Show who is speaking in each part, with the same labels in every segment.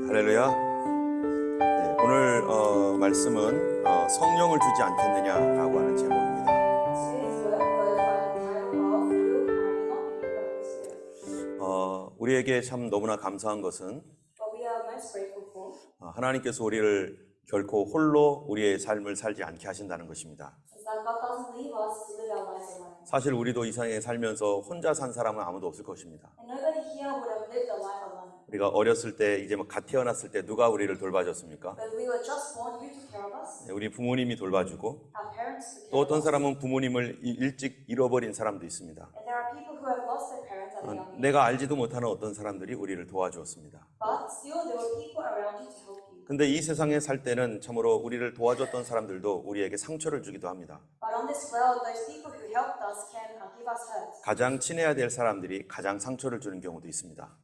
Speaker 1: 할렐루야. 네, 오늘 말씀은 성령을 주지 않겠느냐라고 하는 제목입니다. 우리에게 참 너무나 감사한 것은 하나님께서 우리를 결코 홀로 우리의 삶을 살지 않게 하신다는 것입니다. 사실 우리도 이 세상에 살면서 혼자 산 사람은 아무도 없을 것입니다. 우리가 어렸을 때 이제 갓 태어났을 때 누가 우리를 돌봐줬습니까? 우리 부모님이 돌봐주고 또 어떤 사람은 부모님을 일찍 잃어버린 사람도 있습니다. 내가 알지도 못하는 어떤 사람들이 우리를 도와주었습니다. 근데 이 세상에 살 때는 참으로 우리를 도와줬던 사람들도 우리에게 상처를 주기도 합니다. 가장 친해야 될 사람들이 가장 상처를 주는 경우도 있습니다.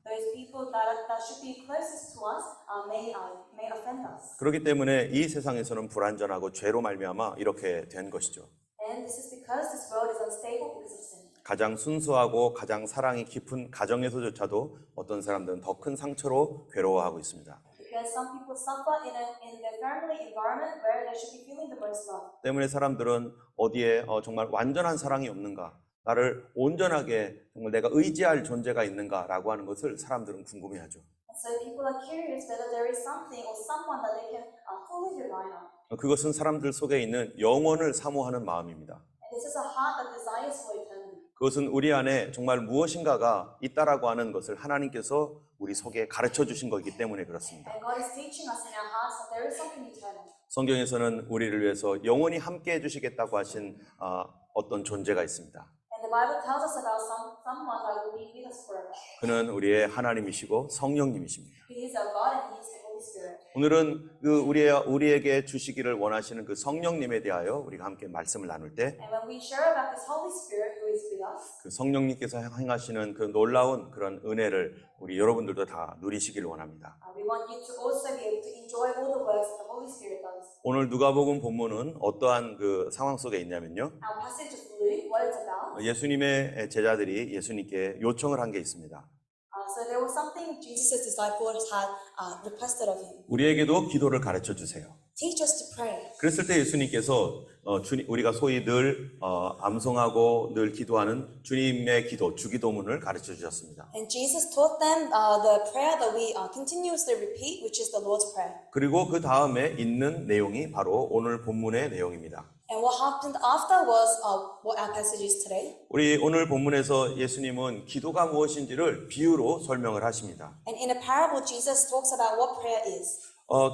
Speaker 1: 그렇기 때문에 이 세상에서는 불완전하고 죄로 말미암아 이렇게 된 것이죠. 가장 순수하고 가장 사랑이 깊은 가정에서조차도 어떤 사람들은 더 큰 상처로 괴로워하고 있습니다. 때문에 사람들은 어디에 정말 완전한 사랑이 없는가, 나를 온전하게 정말 내가 의지할 존재가 있는가라고 하는 것을 사람들은 궁금해하죠. 그것은 사람들 속에 있는 영원을 사모하는 마음입니다. 그것은 우리 안에 정말 무엇인가가 있다라고 하는 것을 하나님께서 우리 속에 가르쳐 주신 것이기 때문에 그렇습니다. 성경에서는 우리를 위해서 영원히 함께 해주시겠다고 하신 어떤 존재가 있습니다. 그는 우리의 하나님이시고 성령님이십니다. 오늘은 우리에게 주시기를 원하시는 그 성령님에 대하여 우리가 함께 말씀을 나눌 때 그 성령님께서 행하시는 그 놀라운 그런 은혜를 우리 여러분들도 다 누리시기를 원합니다. 오늘 누가복음 본문은 어떠한 그 상황 속에 있냐면요. 예수님의 제자들이 예수님께 요청을 한 게 있습니다.
Speaker 2: So there was something Jesus' disciples had requested of him.
Speaker 1: 우리에게도 기도를 가르쳐 주세요.
Speaker 2: Teach us to pray.
Speaker 1: 그랬을 때 예수님께서 우리가 소위 늘 암송하고 늘 기도하는 주님의 기도, 주기도문을 가르쳐 주셨습니다.
Speaker 2: And Jesus taught them the prayer that we continuously repeat, which is the Lord's Prayer.
Speaker 1: 그리고 그 다음에 있는 내용이 바로 오늘 본문의 내용입니다.
Speaker 2: And what happened after was what our passage is today.
Speaker 1: 우리 오늘 본문에서 예수님은 기도가 무엇인지를 비유로 설명을 하십니다.
Speaker 2: And in a parable, Jesus talks about what prayer is.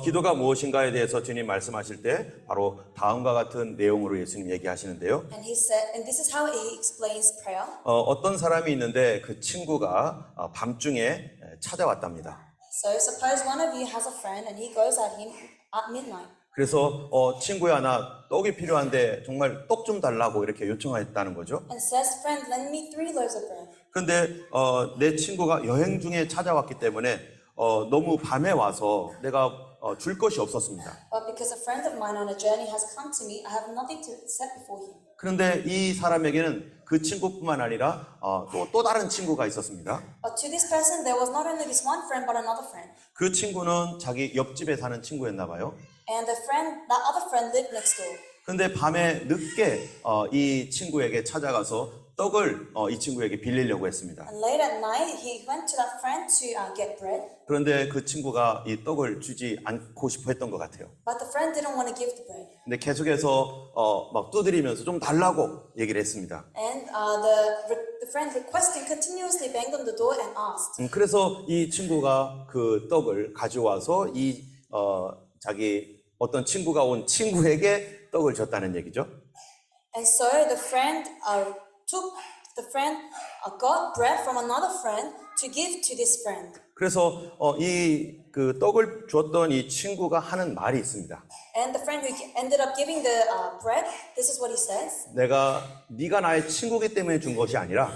Speaker 1: 기도가 무엇인가에 대해서 주님 말씀하실 때 바로 다음과 같은 내용으로 예수님 얘기하시는데요.
Speaker 2: And he said, and this is how he explains prayer.
Speaker 1: 어떤 사람이 있는데 그 친구가 밤중에 찾아왔답니다.
Speaker 2: So suppose one of you has a friend and he goes at him at midnight.
Speaker 1: 그래서 친구야, 나 떡이 필요한데 정말 떡 좀 달라고 이렇게 요청했다는 거죠.
Speaker 2: And says, friend, lend me 3 loaves of bread.
Speaker 1: 그런데 내 친구가 여행 중에 찾아왔기 때문에 너무 밤에 와서 내가 줄 것이 없었습니다.
Speaker 2: But because a friend of mine on a journey has come to me, I have nothing to set before him.
Speaker 1: 그런데 이 사람에게는 그 친구뿐만 아니라 또 다른 친구가 있었습니다.
Speaker 2: But to this person, there was not only this one friend, but another friend.
Speaker 1: 그 친구는 자기 옆집에 사는 친구였나 봐요.
Speaker 2: And that other friend lived next door.
Speaker 1: 그런데 밤에 늦게 이 친구에게 찾아가서 떡을 이 친구에게 빌리려고 했습니다.
Speaker 2: And late at night, he went to that friend to get bread.
Speaker 1: 그런데 그 친구가 이 떡을 주지 않고 싶어 했던 것 같아요.
Speaker 2: But the friend didn't want to give the bread.
Speaker 1: 근데 계속해서 막 두드리면서 좀 달라고 얘기를 했습니다.
Speaker 2: And the friend requesting continuously banged on the door and asked.
Speaker 1: 그래서 이 친구가 그 떡을 가져와서 자기 어떤 친구가 온 친구에게 떡을 줬다는 얘기죠.
Speaker 2: And so the friend got bread from another friend to give to this friend.
Speaker 1: 그래서 그 떡을 줬던 이 친구가 하는 말이 있습니다.
Speaker 2: And the friend who ended up giving the bread, this is what he says.
Speaker 1: 네가 나의 친구이기 때문에 준 것이 아니라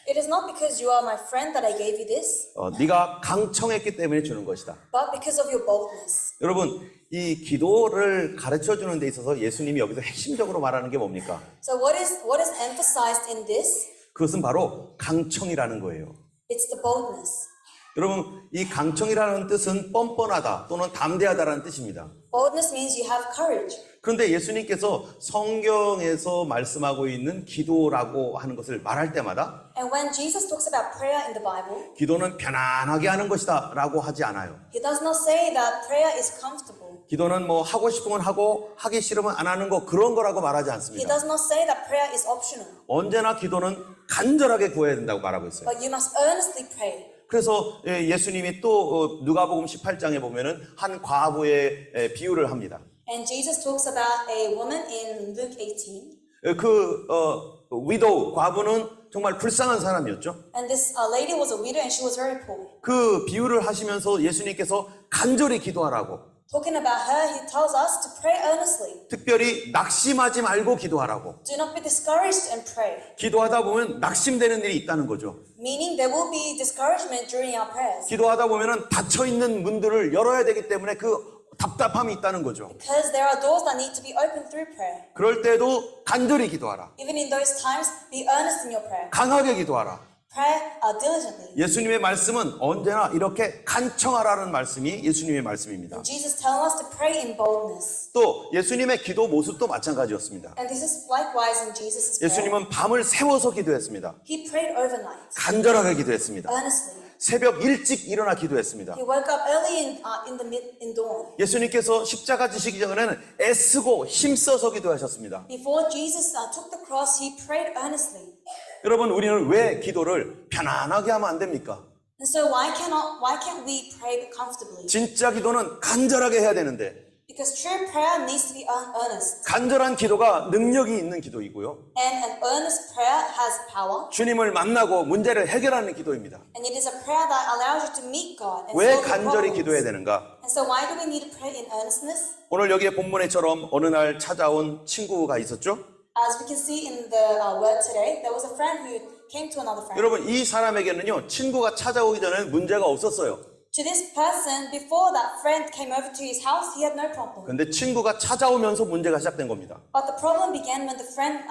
Speaker 2: It is not because you are my friend that I gave you this,
Speaker 1: 네가 강청했기 때문에 주는 것이다.
Speaker 2: but because of your boldness.
Speaker 1: 여러분, 이 기도를 가르쳐 주는 데 있어서 예수님이 여기서 핵심적으로 말하는 게 뭡니까?
Speaker 2: So what is emphasized in this?
Speaker 1: 그것은 바로 강청이라는 거예요.
Speaker 2: It's the boldness.
Speaker 1: 여러분, 이 강청이라는 뜻은 뻔뻔하다 또는 담대하다라는 뜻입니다.
Speaker 2: Boldness means you have courage.
Speaker 1: 그런데 예수님께서 성경에서 말씀하고 있는 기도라고 하는 것을 말할 때마다
Speaker 2: And when Jesus talks about prayer in the Bible,
Speaker 1: 기도는 편안하게 하는 것이다 라고 하지 않아요.
Speaker 2: he does not say that prayer is comfortable.
Speaker 1: 기도는 뭐 하고 싶으면 하고 하기 싫으면 안 하는 거 그런 거라고 말하지
Speaker 2: He
Speaker 1: 않습니다.
Speaker 2: does not say that prayer is optional.
Speaker 1: 언제나 기도는 간절하게 구해야 된다고 말하고 있어요.
Speaker 2: But you must earnestly pray.
Speaker 1: 그래서 예수님이 또 누가복음 18장에 보면은 한 과부의 비유를 합니다.
Speaker 2: And Jesus talks about a woman in Luke 18.
Speaker 1: 위도우 과부는 정말 불쌍한 사람이었죠.
Speaker 2: And this lady was a widow and she was very poor.
Speaker 1: 그 비유를 하시면서 예수님께서 간절히 기도하라고,
Speaker 2: Talking about her, he tells us to pray earnestly.
Speaker 1: 특별히 낙심하지 말고 기도하라고.
Speaker 2: Do not be discouraged and pray.
Speaker 1: 기도하다 보면 낙심되는 일이 있다는 거죠.
Speaker 2: Meaning there will be discouragement during our prayers.
Speaker 1: 기도하다 보면은 닫혀 있는 문들을 열어야 되기 때문에 그 답답함이 있다는 거죠.
Speaker 2: Because there are doors that need to be opened through prayer.
Speaker 1: 그럴 때도 간절히 기도하라.
Speaker 2: Even in those times, be earnest in your prayer.
Speaker 1: 강하게 기도하라.
Speaker 2: Pray diligently.
Speaker 1: 예수님의 말씀은 언제나 이렇게 간청하라는 말씀이 예수님의 말씀입니다.
Speaker 2: Jesus tells us to pray in boldness.
Speaker 1: 또 예수님의 기도 모습도 마찬가지였습니다.
Speaker 2: And this is likewise in Jesus' prayer.
Speaker 1: 예수님은 밤을 새워서 기도했습니다.
Speaker 2: He prayed overnight,
Speaker 1: 간절하게 기도했습니다.
Speaker 2: earnestly.
Speaker 1: 새벽 일찍 일어나 기도했습니다.
Speaker 2: He woke up early in dawn.
Speaker 1: 예수님께서 십자가 지시기 전에는 애쓰고 힘써서 기도하셨습니다.
Speaker 2: Before Jesus took the cross, he prayed earnestly.
Speaker 1: 여러분, 우리는 왜 기도를 편안하게 하면 안 됩니까?
Speaker 2: And so why can't we pray comfortably?
Speaker 1: 진짜 기도는 간절하게 해야 되는데,
Speaker 2: Because true prayer needs to be earnest.
Speaker 1: 간절한 기도가 능력이 있는 기도이고요.
Speaker 2: And an earnest prayer has power.
Speaker 1: 주님을 만나고 문제를 해결하는 기도입니다.
Speaker 2: And it is a prayer that allows you to meet God and
Speaker 1: 왜
Speaker 2: solve your
Speaker 1: 간절히
Speaker 2: problems.
Speaker 1: 기도해야 되는가?
Speaker 2: And so why do we need to pray in earnestness?
Speaker 1: 오늘 여기에 본문에처럼 어느 날 찾아온 친구가 있었죠?
Speaker 2: As we can see in the word today, there was a friend who came to another friend.
Speaker 1: 여러분, 이 사람에게는요, 친구가 찾아오기 전에는 문제가 없었어요.
Speaker 2: To this person, before that friend came over to his house, he had no problem.
Speaker 1: 근데 친구가 찾아오면서 문제가 시작된 겁니다.
Speaker 2: But the problem began when the friend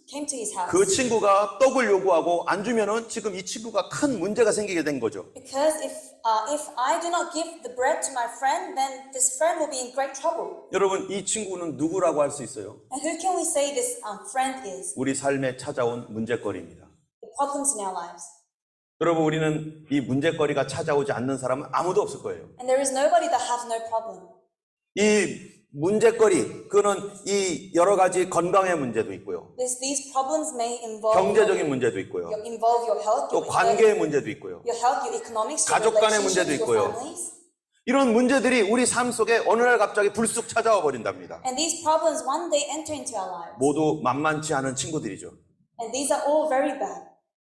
Speaker 2: came to his house.
Speaker 1: 그 친구가 떡을 요구하고 안 주면은 지금 이 친구가 큰 문제가 생기게 된 거죠.
Speaker 2: Because if I do not give the bread to my friend, then this friend will be in great trouble.
Speaker 1: 여러분, 이 친구는 누구라고 할 수 있어요?
Speaker 2: And who can we say this friend is?
Speaker 1: 우리 삶에 찾아온 문제거리입니다.
Speaker 2: The problems in our lives.
Speaker 1: 여러분, 우리는 이 문제거리가 찾아오지 않는 사람은 아무도 없을 거예요.
Speaker 2: And there is nobody that has no problem.
Speaker 1: 이 문제거리, 그거는 이 여러 가지 건강의 문제도 있고요.
Speaker 2: These problems may involve
Speaker 1: 경제적인 문제도 있고요.
Speaker 2: involve your health,
Speaker 1: 또 관계의 문제도 있고요.
Speaker 2: your health, your economics, your
Speaker 1: 가족 간의
Speaker 2: relationships,
Speaker 1: 문제도
Speaker 2: your
Speaker 1: 있고요.
Speaker 2: families.
Speaker 1: 이런 문제들이 우리 삶 속에 어느 날 갑자기 불쑥 찾아와 버린답니다.
Speaker 2: And these problems one day enter into our lives.
Speaker 1: 모두 만만치 않은 친구들이죠.
Speaker 2: And these are all very bad.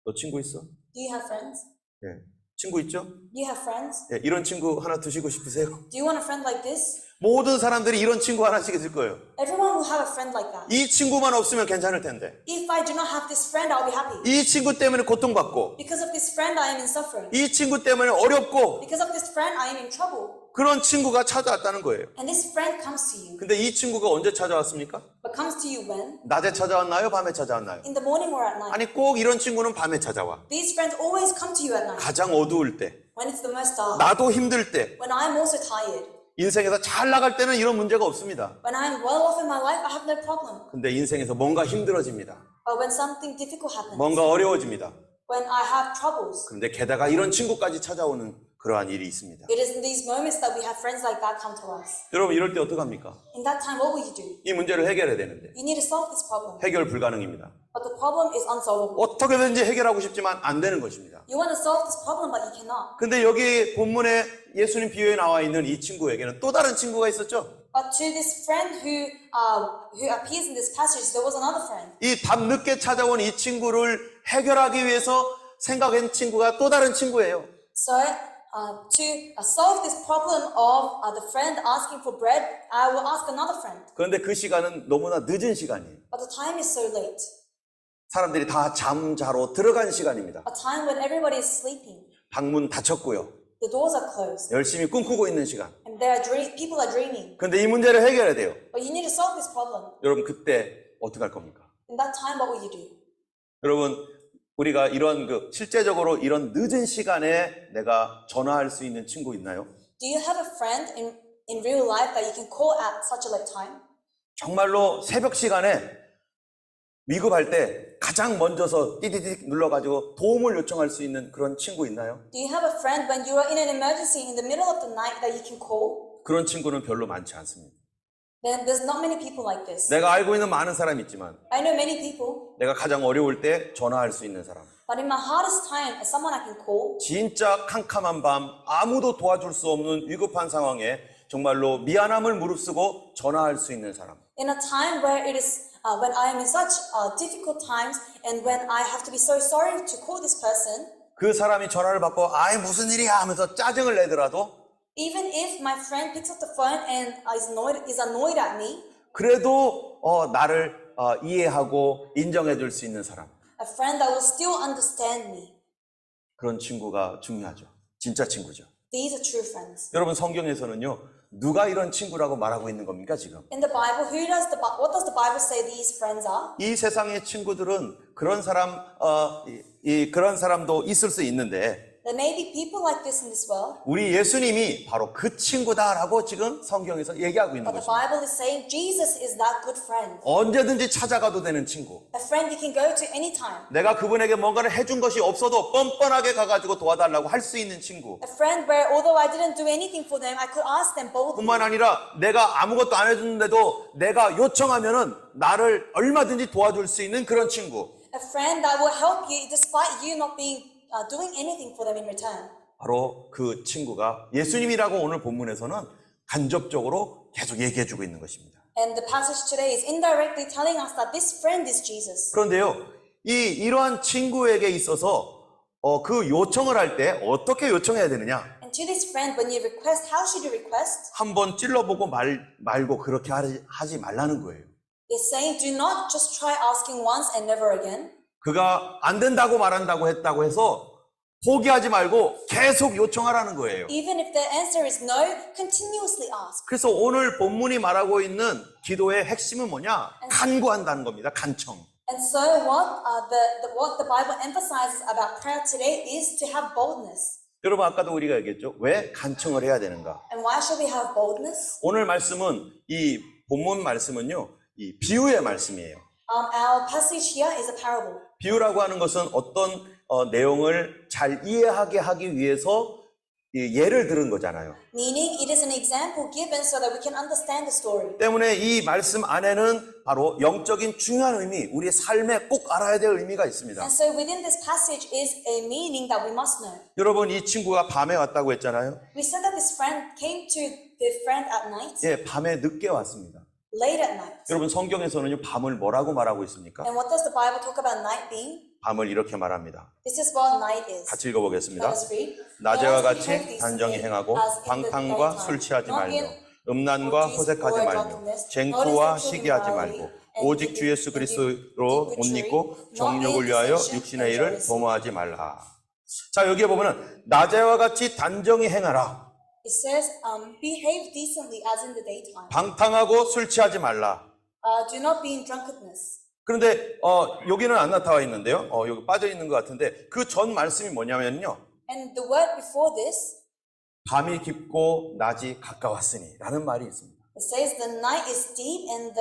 Speaker 1: 너 친구 있어?
Speaker 2: Do you have friends?
Speaker 1: 예. 친구 있죠?
Speaker 2: Do you have friends?
Speaker 1: 예. 이런 친구 하나 두시고 싶으세요?
Speaker 2: Do you want a friend like this?
Speaker 1: 모든 사람들이 이런 친구 하나씩 있을 거예요.
Speaker 2: Everyone will have a friend like that.
Speaker 1: 이 친구만 없으면 괜찮을 텐데.
Speaker 2: If I do not have this friend, I'll be happy.
Speaker 1: 이 친구 때문에 고통받고,
Speaker 2: Because of this friend, I am in suffering.
Speaker 1: 이 친구 때문에 어렵고,
Speaker 2: Because of this friend, I am in trouble.
Speaker 1: 그런 친구가 찾아왔다는 거예요.
Speaker 2: And this friend comes to you.
Speaker 1: 근데 이 친구가 언제 찾아왔습니까?
Speaker 2: But comes to you when?
Speaker 1: 낮에 찾아왔나요? 밤에 찾아왔나요?
Speaker 2: In the morning or at night.
Speaker 1: 아니, 꼭 이런 친구는 밤에 찾아와.
Speaker 2: These friends always come to you at night.
Speaker 1: 가장 어두울 때,
Speaker 2: When it's the most dark.
Speaker 1: 나도 힘들 때,
Speaker 2: When I am also tired.
Speaker 1: 인생에서 잘 나갈 때는 이런 문제가 없습니다.
Speaker 2: When I am well off in my life, I have no problem.
Speaker 1: 근데 인생에서 뭔가 힘들어집니다.
Speaker 2: But when something difficult happens.
Speaker 1: 뭔가 어려워집니다.
Speaker 2: When I have troubles.
Speaker 1: 그런데 게다가 이런 친구까지 찾아오는 그러한 일이 있습니다.
Speaker 2: It is in these moments that we have friends like that come to us.
Speaker 1: 여러분, 이럴 때 어떡합니까?
Speaker 2: In that time, what will you do?
Speaker 1: 이 문제를 해결해야 되는데
Speaker 2: You need to solve this problem.
Speaker 1: 해결 불가능입니다.
Speaker 2: But the problem is unsolvable.
Speaker 1: 어떻게든지 해결하고 싶지만 안 되는 것입니다.
Speaker 2: You want to solve this problem, but you cannot.
Speaker 1: 근데 여기 본문에 예수님 비유에 나와 있는 이 친구에게는 또 다른 친구가 있었죠.
Speaker 2: But to this friend who appears in this passage, there was another friend.
Speaker 1: 이 밤늦게 찾아온 이 친구를 해결하기 위해서 생각한 친구가 또 다른 친구예요.
Speaker 2: So to solve this problem of the friend asking for bread, I will ask another friend.
Speaker 1: 그런데 그 시간은 너무나 늦은 시간이에요.
Speaker 2: But the time is so late.
Speaker 1: 사람들이 다 잠자러 들어간 시간입니다.
Speaker 2: A time when everybody is sleeping.
Speaker 1: 방문 닫혔고요.
Speaker 2: The doors are closed.
Speaker 1: 열심히 꿈꾸고 있는 시간.
Speaker 2: And people are dreaming.
Speaker 1: 그런데 이 문제를 해결해야 돼요.
Speaker 2: But you need to solve this problem.
Speaker 1: 여러분, 그때 어떻게 할 겁니까?
Speaker 2: In that time, what will you do?
Speaker 1: 여러분, 우리가 이런 실제적으로 이런 늦은 시간에 내가 전화할 수 있는 친구 있나요?
Speaker 2: Do you have a friend in real life that you can call at such a late time?
Speaker 1: 정말로 새벽 시간에 위급할 때 가장 먼저서 띠디디 눌러가지고 도움을 요청할 수 있는 그런 친구 있나요?
Speaker 2: Do you have a friend when you are in an emergency in the middle of the night that you can call?
Speaker 1: 그런 친구는 별로 많지 않습니다.
Speaker 2: Then there's not many people like this.
Speaker 1: 내가 알고 있는 많은 사람이 있지만
Speaker 2: I know many people,
Speaker 1: 내가 가장 어려울 때 전화할 수 있는 사람,
Speaker 2: but in my hardest time, as someone I can call,
Speaker 1: 진짜 캄캄한 밤 아무도 도와줄 수 없는 위급한 상황에 정말로 미안함을 무릅쓰고 전화할 수 있는 사람,
Speaker 2: in a time where it is when I am in such difficult times and when I have to be so sorry to call this person,
Speaker 1: 그 사람이 전화를 받고 아이 무슨 일이야 하면서 짜증을 내더라도
Speaker 2: even if my friend picks up the phone and is annoyed at me,
Speaker 1: 그래도 나를 이해하고 인정해 줄 수 있는 사람,
Speaker 2: a friend that will still understand me.
Speaker 1: 그런 친구가 중요하죠. 진짜 친구죠.
Speaker 2: These are true friends.
Speaker 1: 여러분 성경에서는요, 누가 이런 친구라고 말하고 있는 겁니까 지금?
Speaker 2: In the Bible, what does the Bible say these friends are?
Speaker 1: 이 세상의 친구들은 그런 사람도 있을 수 있는데
Speaker 2: There may be people like this in this world,
Speaker 1: 우리 예수님이 바로 그 친구다라고 지금 성경에서 얘기하고 있는
Speaker 2: but the
Speaker 1: 것입니다.
Speaker 2: Bible is saying Jesus is that good friend.
Speaker 1: 언제든지 찾아가도 되는 친구.
Speaker 2: A friend you can go to anytime.
Speaker 1: 내가 그분에게 뭔가를 해준 것이 없어도 뻔뻔하게 가가지고 도와달라고 할 수 있는 친구.
Speaker 2: A friend where although I didn't do anything for them, I could ask them boldly.
Speaker 1: 뿐만 아니라 내가 아무것도 안 해줬는데도 내가 요청하면은 나를 얼마든지 도와줄 수 있는 그런 친구.
Speaker 2: A friend that will help you despite you not being doing anything for them in return.
Speaker 1: 바로 그 친구가 예수님이라고 오늘 본문에서는 간접적으로 계속 얘기해주고 있는 것입니다.
Speaker 2: And the passage today is indirectly telling us that this friend is Jesus.
Speaker 1: 그런데요, 이러한 친구에게 있어서 그 요청을 할 때 어떻게 요청해야 되느냐?
Speaker 2: And to this friend, when you request, how should you request?
Speaker 1: 한번 찔러보고 말고 그렇게 하지 말라는 거예요.
Speaker 2: It's saying, do not just try asking once and never again.
Speaker 1: 그가 안 된다고 말한다고 했다고 해서 포기하지 말고 계속 요청하라는 거예요.
Speaker 2: Even if the answer is no, continuously ask.
Speaker 1: 그래서 오늘 본문이 말하고 있는 기도의 핵심은 뭐냐? 간구한다는 겁니다. 간청.
Speaker 2: And so what the Bible emphasizes about prayer today is to have boldness.
Speaker 1: 여러분 아까도 우리가 얘기했죠. 왜 간청을 해야 되는가?
Speaker 2: And why should we have boldness?
Speaker 1: 오늘 말씀은 이 본문 말씀은요. 이 비유의 말씀이에요.
Speaker 2: Our passage here is a parable.
Speaker 1: 비유라고 하는 것은 어떤 내용을 잘 이해하게 하기 위해서 예를 들은 거잖아요.
Speaker 2: Meaning it is an example given so that we can understand the story.
Speaker 1: 때문에 이 말씀 안에는 바로 영적인 중요한 의미, 우리의 삶에 꼭 알아야 될 의미가 있습니다.
Speaker 2: And so within this passage is a meaning that we must know.
Speaker 1: 여러분 이 친구가 밤에 왔다고 했잖아요.
Speaker 2: We said that this friend came to the friend at night,
Speaker 1: 예, 밤에 늦게 왔습니다.
Speaker 2: late at night.
Speaker 1: 여러분 성경에서는요 밤을 뭐라고 말하고 있습니까?
Speaker 2: And what does the Bible talk about night being?
Speaker 1: 밤을 이렇게 말합니다.
Speaker 2: This is what night is.
Speaker 1: 같이 읽어보겠습니다.
Speaker 2: Let us read.
Speaker 1: 낮에와
Speaker 2: Let us behave
Speaker 1: 같이
Speaker 2: decently
Speaker 1: 단정히 행하고
Speaker 2: as in the
Speaker 1: 방탕과
Speaker 2: daytime,
Speaker 1: 술 취하지
Speaker 2: not
Speaker 1: 말며
Speaker 2: in
Speaker 1: 음란과
Speaker 2: orgies
Speaker 1: 호색하지
Speaker 2: or
Speaker 1: 말며
Speaker 2: drunkenness,
Speaker 1: 쟁투와
Speaker 2: nor in
Speaker 1: 시기하지
Speaker 2: sexual
Speaker 1: 말고
Speaker 2: immorality,
Speaker 1: 오직
Speaker 2: and
Speaker 1: 주 예수 그리스도로 옷
Speaker 2: debauchery,
Speaker 1: 입고
Speaker 2: not
Speaker 1: 정욕을
Speaker 2: in
Speaker 1: 위하여
Speaker 2: dissension
Speaker 1: 육신의
Speaker 2: and
Speaker 1: 일을
Speaker 2: jealousy.
Speaker 1: 도모하지 말라. 자 여기에 보면은 낮에와 같이 단정히 행하라.
Speaker 2: It says, behave decently as in the daytime.
Speaker 1: 방탕하고 술 취하지 말라.
Speaker 2: Do not be in drunkenness.
Speaker 1: 그런데 여기는 안 나타나 있는데요. 여기 빠져 있는 것 같은데 그 전 말씀이 뭐냐면요.
Speaker 2: And the word before this,
Speaker 1: 밤이 깊고 낮이 가까웠으니 라는 말이 있습니다.
Speaker 2: it says the night is deep and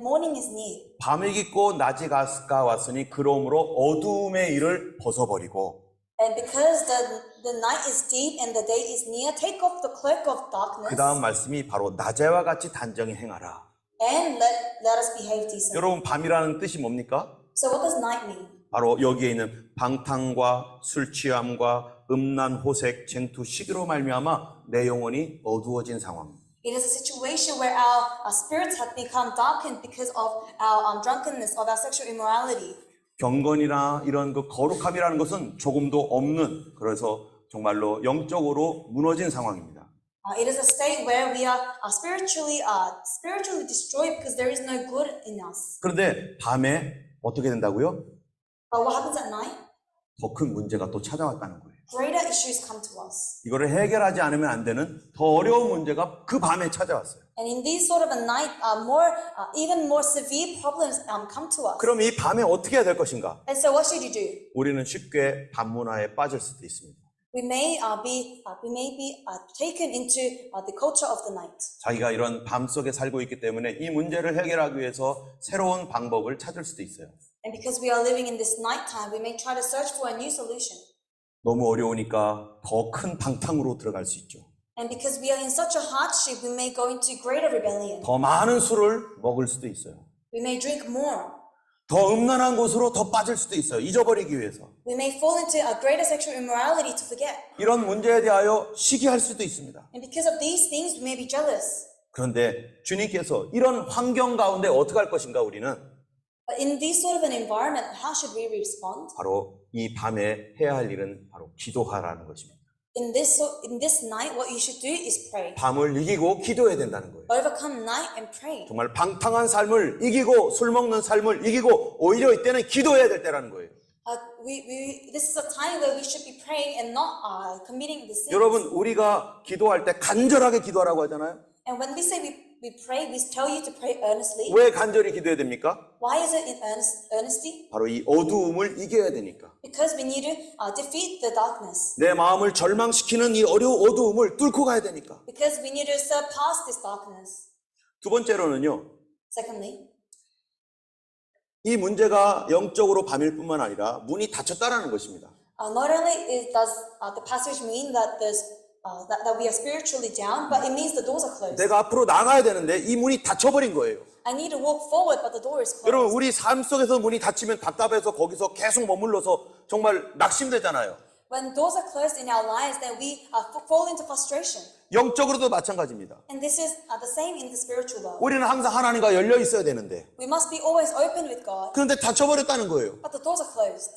Speaker 2: morning is near.
Speaker 1: 밤이 깊고 낮이 가까웠으니 그러므로 어두움의 일을 벗어버리고
Speaker 2: And because the night is deep and the day is near, take off the cloak of darkness
Speaker 1: 그 다음 말씀이 바로 낮에와 같이 단정히 행하라.
Speaker 2: and let us behave decently.
Speaker 1: 여러분 밤이라는 뜻이 뭡니까?
Speaker 2: So what does night mean?
Speaker 1: 바로 여기에 있는 방탕과 술 취함과 음란 호색 쟁투 시기로 말미암아 내 영혼이 어두워진 상황입니다.
Speaker 2: It is a situation where our spirits have become darkened because of our drunkenness, of our sexual immorality.
Speaker 1: 경건이나 이런 그 거룩함이라는 것은 조금도 없는, 그래서 정말로 영적으로 무너진 상황입니다.
Speaker 2: It is a state where we are spiritually destroyed because there is no good in us.
Speaker 1: 그런데 밤에 어떻게 된다고요?
Speaker 2: But what happens at night?
Speaker 1: 더 큰 문제가 또 찾아왔다는 거예요.
Speaker 2: Greater issues come to us.
Speaker 1: 이거를 해결하지 않으면 안 되는 더 어려운 문제가 그 밤에 찾아왔어요.
Speaker 2: And in these sort of a night, even more severe problems come to us.
Speaker 1: 그럼 이 밤에 어떻게 해야 될 것인가?
Speaker 2: And so what should you do?
Speaker 1: 우리는 쉽게 밤 문화에 빠질 수도 있습니다.
Speaker 2: We may be taken into the culture of the night.
Speaker 1: 자기가 이런 밤 속에 살고 있기 때문에 이 문제를 해결하기 위해서 새로운 방법을 찾을 수도 있어요.
Speaker 2: And because we are living in this nighttime, we may try to search for a new solution.
Speaker 1: 너무 어려우니까 더 큰 방탕으로 들어갈 수 있죠.
Speaker 2: And because we are in such a hardship, we may go into greater rebellion.
Speaker 1: 더 많은 술을 먹을 수도 있어요.
Speaker 2: We may drink more.
Speaker 1: 더 음란한 곳으로 더 빠질 수도 있어요. 잊어버리기 위해서.
Speaker 2: We may fall into a greater sexual immorality to forget.
Speaker 1: 이런 문제에 대하여 시기할 수도 있습니다.
Speaker 2: And because of these things, we may be jealous.
Speaker 1: 그런데 주님께서 이런 환경 가운데 어떻게 할 것인가 우리는
Speaker 2: But in this sort of an environment, how should we respond?
Speaker 1: 바로 이 밤에 해야 할 일은 바로 기도하라는 것입니다.
Speaker 2: In this night, what you should do is pray.
Speaker 1: 밤을 이기고 기도해야 된다는 거예요.
Speaker 2: Overcome night and pray.
Speaker 1: 정말 방탕한 삶을 이기고 술 먹는 삶을 이기고 오히려 이때는 기도해야 될 때라는 거예요.
Speaker 2: This is a time where we should be praying and not committing the sins.
Speaker 1: 여러분 우리가 기도할 때 간절하게 기도하라고 하잖아요.
Speaker 2: And when we say we pray, we tell you to pray earnestly.
Speaker 1: 왜 간절히 기도해야 됩니까?
Speaker 2: Why is it in earnesty?
Speaker 1: 바로 이 어두움을 이겨야 되니까.
Speaker 2: Because we need to defeat the darkness.
Speaker 1: 내 마음을 절망시키는 이 어두움을 뚫고 가야 되니까.
Speaker 2: Because we need to surpass this darkness.
Speaker 1: 두 번째로는요.
Speaker 2: Secondly,
Speaker 1: 이 문제가 영적으로 밤일 뿐만 아니라 문이 닫혔다라는 것입니다.
Speaker 2: not only does the passage mean that that we are spiritually down, but it means the doors are closed.
Speaker 1: 내가 앞으로 나가야 되는데 이 문이 닫혀버린 거예요.
Speaker 2: I need to walk forward, but the door is closed.
Speaker 1: 여러분 우리 삶 속에서 문이 닫히면 답답해서 거기서 계속 머물러서 정말 낙심되잖아요.
Speaker 2: When doors are closed in our lives, then we fall into frustration.
Speaker 1: 영적으로도 마찬가지입니다.
Speaker 2: And this is the same in the spiritual world.
Speaker 1: 우리는 항상 하나님과 열려 있어야 되는데
Speaker 2: We must be always open with God,
Speaker 1: 그런데 닫혀버렸다는 거예요.
Speaker 2: but the doors are closed.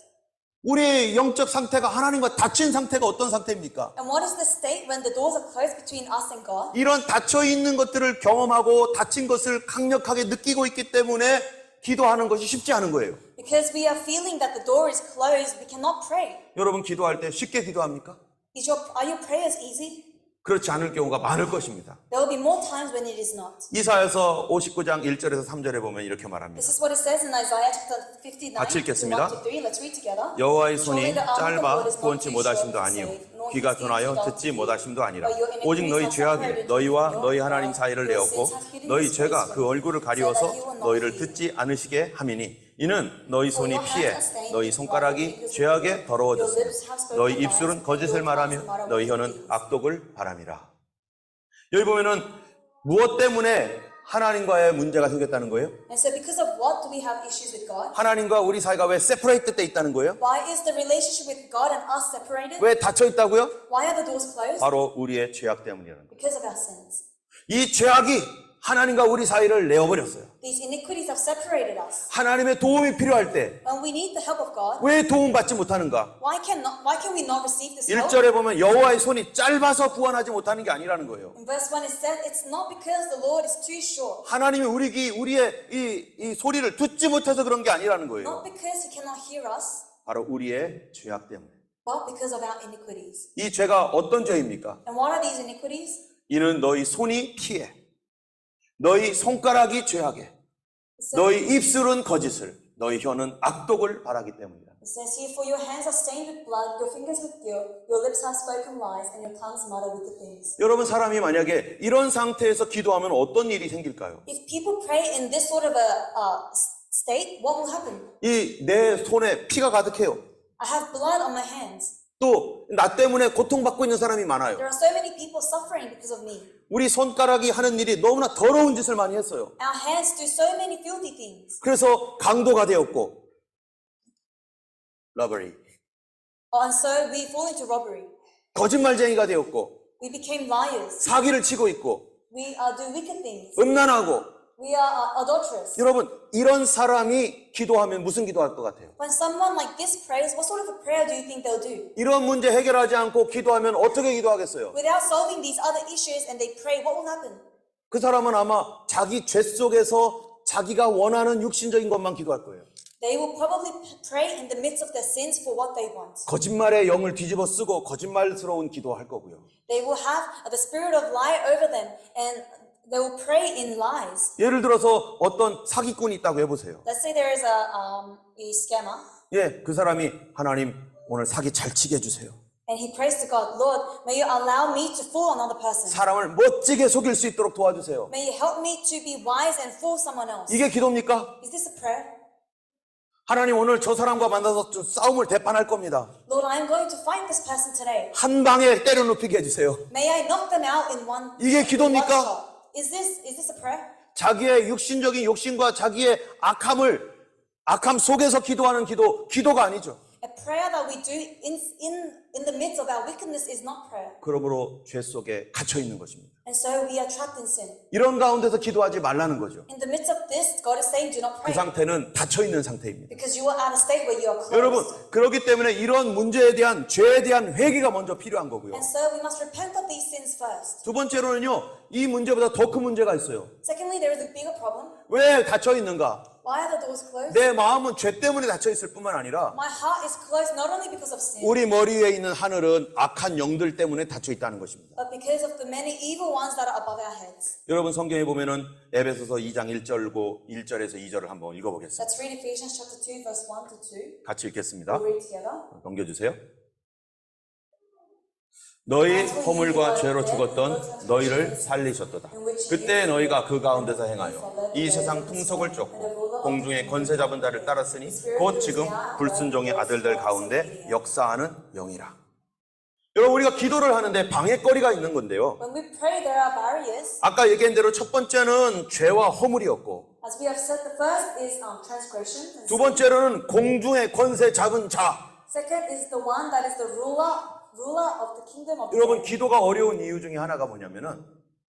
Speaker 1: 우리의 영적 상태가 하나님과 닫힌 상태가 어떤 상태입니까?
Speaker 2: And what is the state when the doors are closed between us and God?
Speaker 1: 이런 닫혀있는 것들을 경험하고 닫힌 것을 강력하게 느끼고 있기 때문에 기도하는 것이 쉽지 않은 거예요.
Speaker 2: Because we are feeling that the door is closed, we cannot pray.
Speaker 1: 여러분 기도할 때 쉽게 기도합니까?
Speaker 2: Are your prayers easy?
Speaker 1: 그렇지 않을 경우가 많을 것입니다.
Speaker 2: There will be more times when it is not.
Speaker 1: 이사야서 59장 1절에서 3절에 보면 이렇게 말합니다.
Speaker 2: This is what it says in Isaiah chapter 59,
Speaker 1: 같이 읽겠습니다.
Speaker 2: 1 to 3. Let's read together.
Speaker 1: 여호와의 손이 짧아 구원치 못하심도 아니요 귀가 둔하여 듣지 못하심도 아니라 오직 너희 죄악이 너희와 너희 하나님 사이를 내었고 너희 죄가 그 얼굴을 가리워서 너희를 듣지 않으시게 함이니 이는 너희 손이 피해 너희 손가락이 죄악에 더러워졌으며 너희 입술은 거짓을 말하며 너희 혀는 악독을 바람이라. 여기 보면은 무엇 때문에 하나님과의 문제가 생겼다는 거예요?
Speaker 2: And so because of what do we have issues with God?
Speaker 1: 하나님과 우리 사이가 왜 세퍼레이트 돼 있다는 거예요?
Speaker 2: Why is the relationship with God and us separated?
Speaker 1: 왜 닫혀 있다고요?
Speaker 2: Why are the doors closed?
Speaker 1: 바로 우리의 죄악 때문이라는 거예요.
Speaker 2: Because of our sins.
Speaker 1: 이 죄악이 하나님과 우리 사이를 내어버렸어요.
Speaker 2: These iniquities have separated us.
Speaker 1: 하나님의 도움이 필요할 때 왜
Speaker 2: When we need the help of God,
Speaker 1: 도움받지 못하는가?
Speaker 2: why can we not receive this help?
Speaker 1: 1절에 보면 여호와의 손이 짧아서 구원하지 못하는 게 아니라는 거예요.
Speaker 2: In verse 1 it says it's not because the Lord is too short,
Speaker 1: 하나님이 우리의 이 소리를 듣지 못해서 그런 게 아니라는 거예요.
Speaker 2: not because He cannot hear us,
Speaker 1: 바로 우리의 죄악 때문에.
Speaker 2: but because of our iniquities.
Speaker 1: 이 죄가 어떤 죄입니까?
Speaker 2: And what are these iniquities?
Speaker 1: 이는 너희 손이 피해, 너희 손가락이 죄악에, 너희 입술은 거짓을, 너희 혀는 악독을 바라기 때문이다.
Speaker 2: It says here, for your hands are stained with blood, your fingers with guilt, your lips have spoken lies, and your tongues mutter with the things.
Speaker 1: 여러분 사람이 만약에 이런 상태에서 기도하면 어떤 일이 생길까요?
Speaker 2: If people pray in this sort of a state, what will happen?
Speaker 1: 이 내 손에 피가 가득해요.
Speaker 2: I have blood on my hands.
Speaker 1: 또 나 때문에 고통받고 있는 사람이 많아요.
Speaker 2: There are so many people suffering because of me.
Speaker 1: 우리 손가락이 하는 일이 너무나 더러운 짓을 많이 했어요.
Speaker 2: Our hands do so many filthy things.
Speaker 1: 그래서 강도가 되었고 러버리
Speaker 2: And so we fall into robbery.
Speaker 1: 거짓말쟁이가 되었고
Speaker 2: We became liars.
Speaker 1: 사기를 치고 있고
Speaker 2: We do wicked things.
Speaker 1: 음란하고.
Speaker 2: We are adulterous.
Speaker 1: 여러분 이런 사람이 기도하면 무슨 기도할 것 같아요?
Speaker 2: When someone like this prays, what sort of a prayer do you think they'll do?
Speaker 1: 이런 문제 해결하지 않고 기도하면 어떻게 기도하겠어요?
Speaker 2: Without solving these other issues and they pray, what will happen?
Speaker 1: 그 사람은 아마 자기 죄 속에서 자기가 원하는 육신적인 것만 기도할 거예요.
Speaker 2: They will probably pray in the midst of their sins for what they want.
Speaker 1: 거짓말의 영을 뒤집어 쓰고 거짓말스러운 기도할 거고요.
Speaker 2: They will have the spirit of lie over them and They will pray in lies.
Speaker 1: 예를 들어서 어떤 사기꾼이 있다고 해보세요.
Speaker 2: Let's say there is a scammer,
Speaker 1: 예, 그 사람이 하나님 오늘 사기 잘 치게 해주세요.
Speaker 2: and he prays to God, Lord, may you allow me to fool another person.
Speaker 1: 사람을 멋지게 속일 수 있도록 도와주세요.
Speaker 2: May you help me to be wise and fool someone else.
Speaker 1: 이게 기도입니까?
Speaker 2: Is this a prayer?
Speaker 1: 하나님 오늘 저 사람과 만나서 좀 싸움을 대판할 겁니다.
Speaker 2: Lord, I am going to fight this person today.
Speaker 1: 한 방에 때려 눕히게 해주세요.
Speaker 2: May I knock them out in one
Speaker 1: 이게 기도입니까?
Speaker 2: shot. Is this a prayer?
Speaker 1: 자기의 육신적인 욕심과 자기의 악함 속에서 기도하는 기도가 아니죠.
Speaker 2: A prayer that we do in the midst of our wickedness is not prayer.
Speaker 1: 그러므로 죄 속에 갇혀 있는 것입니다.
Speaker 2: And so we are trapped in sin.
Speaker 1: 이런 가운데서 기도하지 말라는 거죠.
Speaker 2: In the midst of this, God is saying, do not
Speaker 1: 그
Speaker 2: pray.
Speaker 1: 상태는 닫혀 있는 상태입니다.
Speaker 2: Because you are at a state where you are closed.
Speaker 1: 여러분, 그렇기 때문에 이런 문제에 대한 죄에 대한 회개가 먼저 필요한 거고요.
Speaker 2: And so we must repent of these sins first.
Speaker 1: 두 번째로는요, 이 문제보다 더 큰 문제가 있어요.
Speaker 2: Secondly, there is a bigger problem.
Speaker 1: 왜 닫혀 있는가?
Speaker 2: Why are the doors closed?
Speaker 1: 내 마음은 죄 때문에 닫혀 있을 뿐만 아니라
Speaker 2: My heart is closed not only because of sin,
Speaker 1: 우리 머리 위에 있는 하늘은 악한 영들 때문에 닫혀 있다는 것입니다.
Speaker 2: but because of the many evil ones that are above our heads.
Speaker 1: 여러분 성경에 보면은 에베소서 2장 1절에서 2절을 한번 읽어보겠습니다.
Speaker 2: Let's read Ephesians chapter 2, verse 1 to 2.
Speaker 1: 같이 읽겠습니다.
Speaker 2: We'll read together.
Speaker 1: 넘겨주세요. 너희 허물과 죄로 죽었던 너희를 살리셨도다. 그때 너희가 그 가운데서 행하여 이 세상 풍속을 쫓고 공중의 권세 잡은 자를 따랐으니 곧 지금 불순종의 아들들 가운데 역사하는 영이라. 여러분 우리가 기도를 하는데 방해거리가 있는 건데요.
Speaker 2: When we pray, there are barriers.
Speaker 1: 아까 얘기한 대로 첫 번째는 죄와 허물이었고
Speaker 2: As we have said, the first is transgression. And
Speaker 1: 두 번째로는 공중의 권세 잡은 자.
Speaker 2: second is the one that is the ruler of the kingdom of
Speaker 1: 여러분
Speaker 2: God.
Speaker 1: 기도가 어려운 이유 중에 하나가 뭐냐면은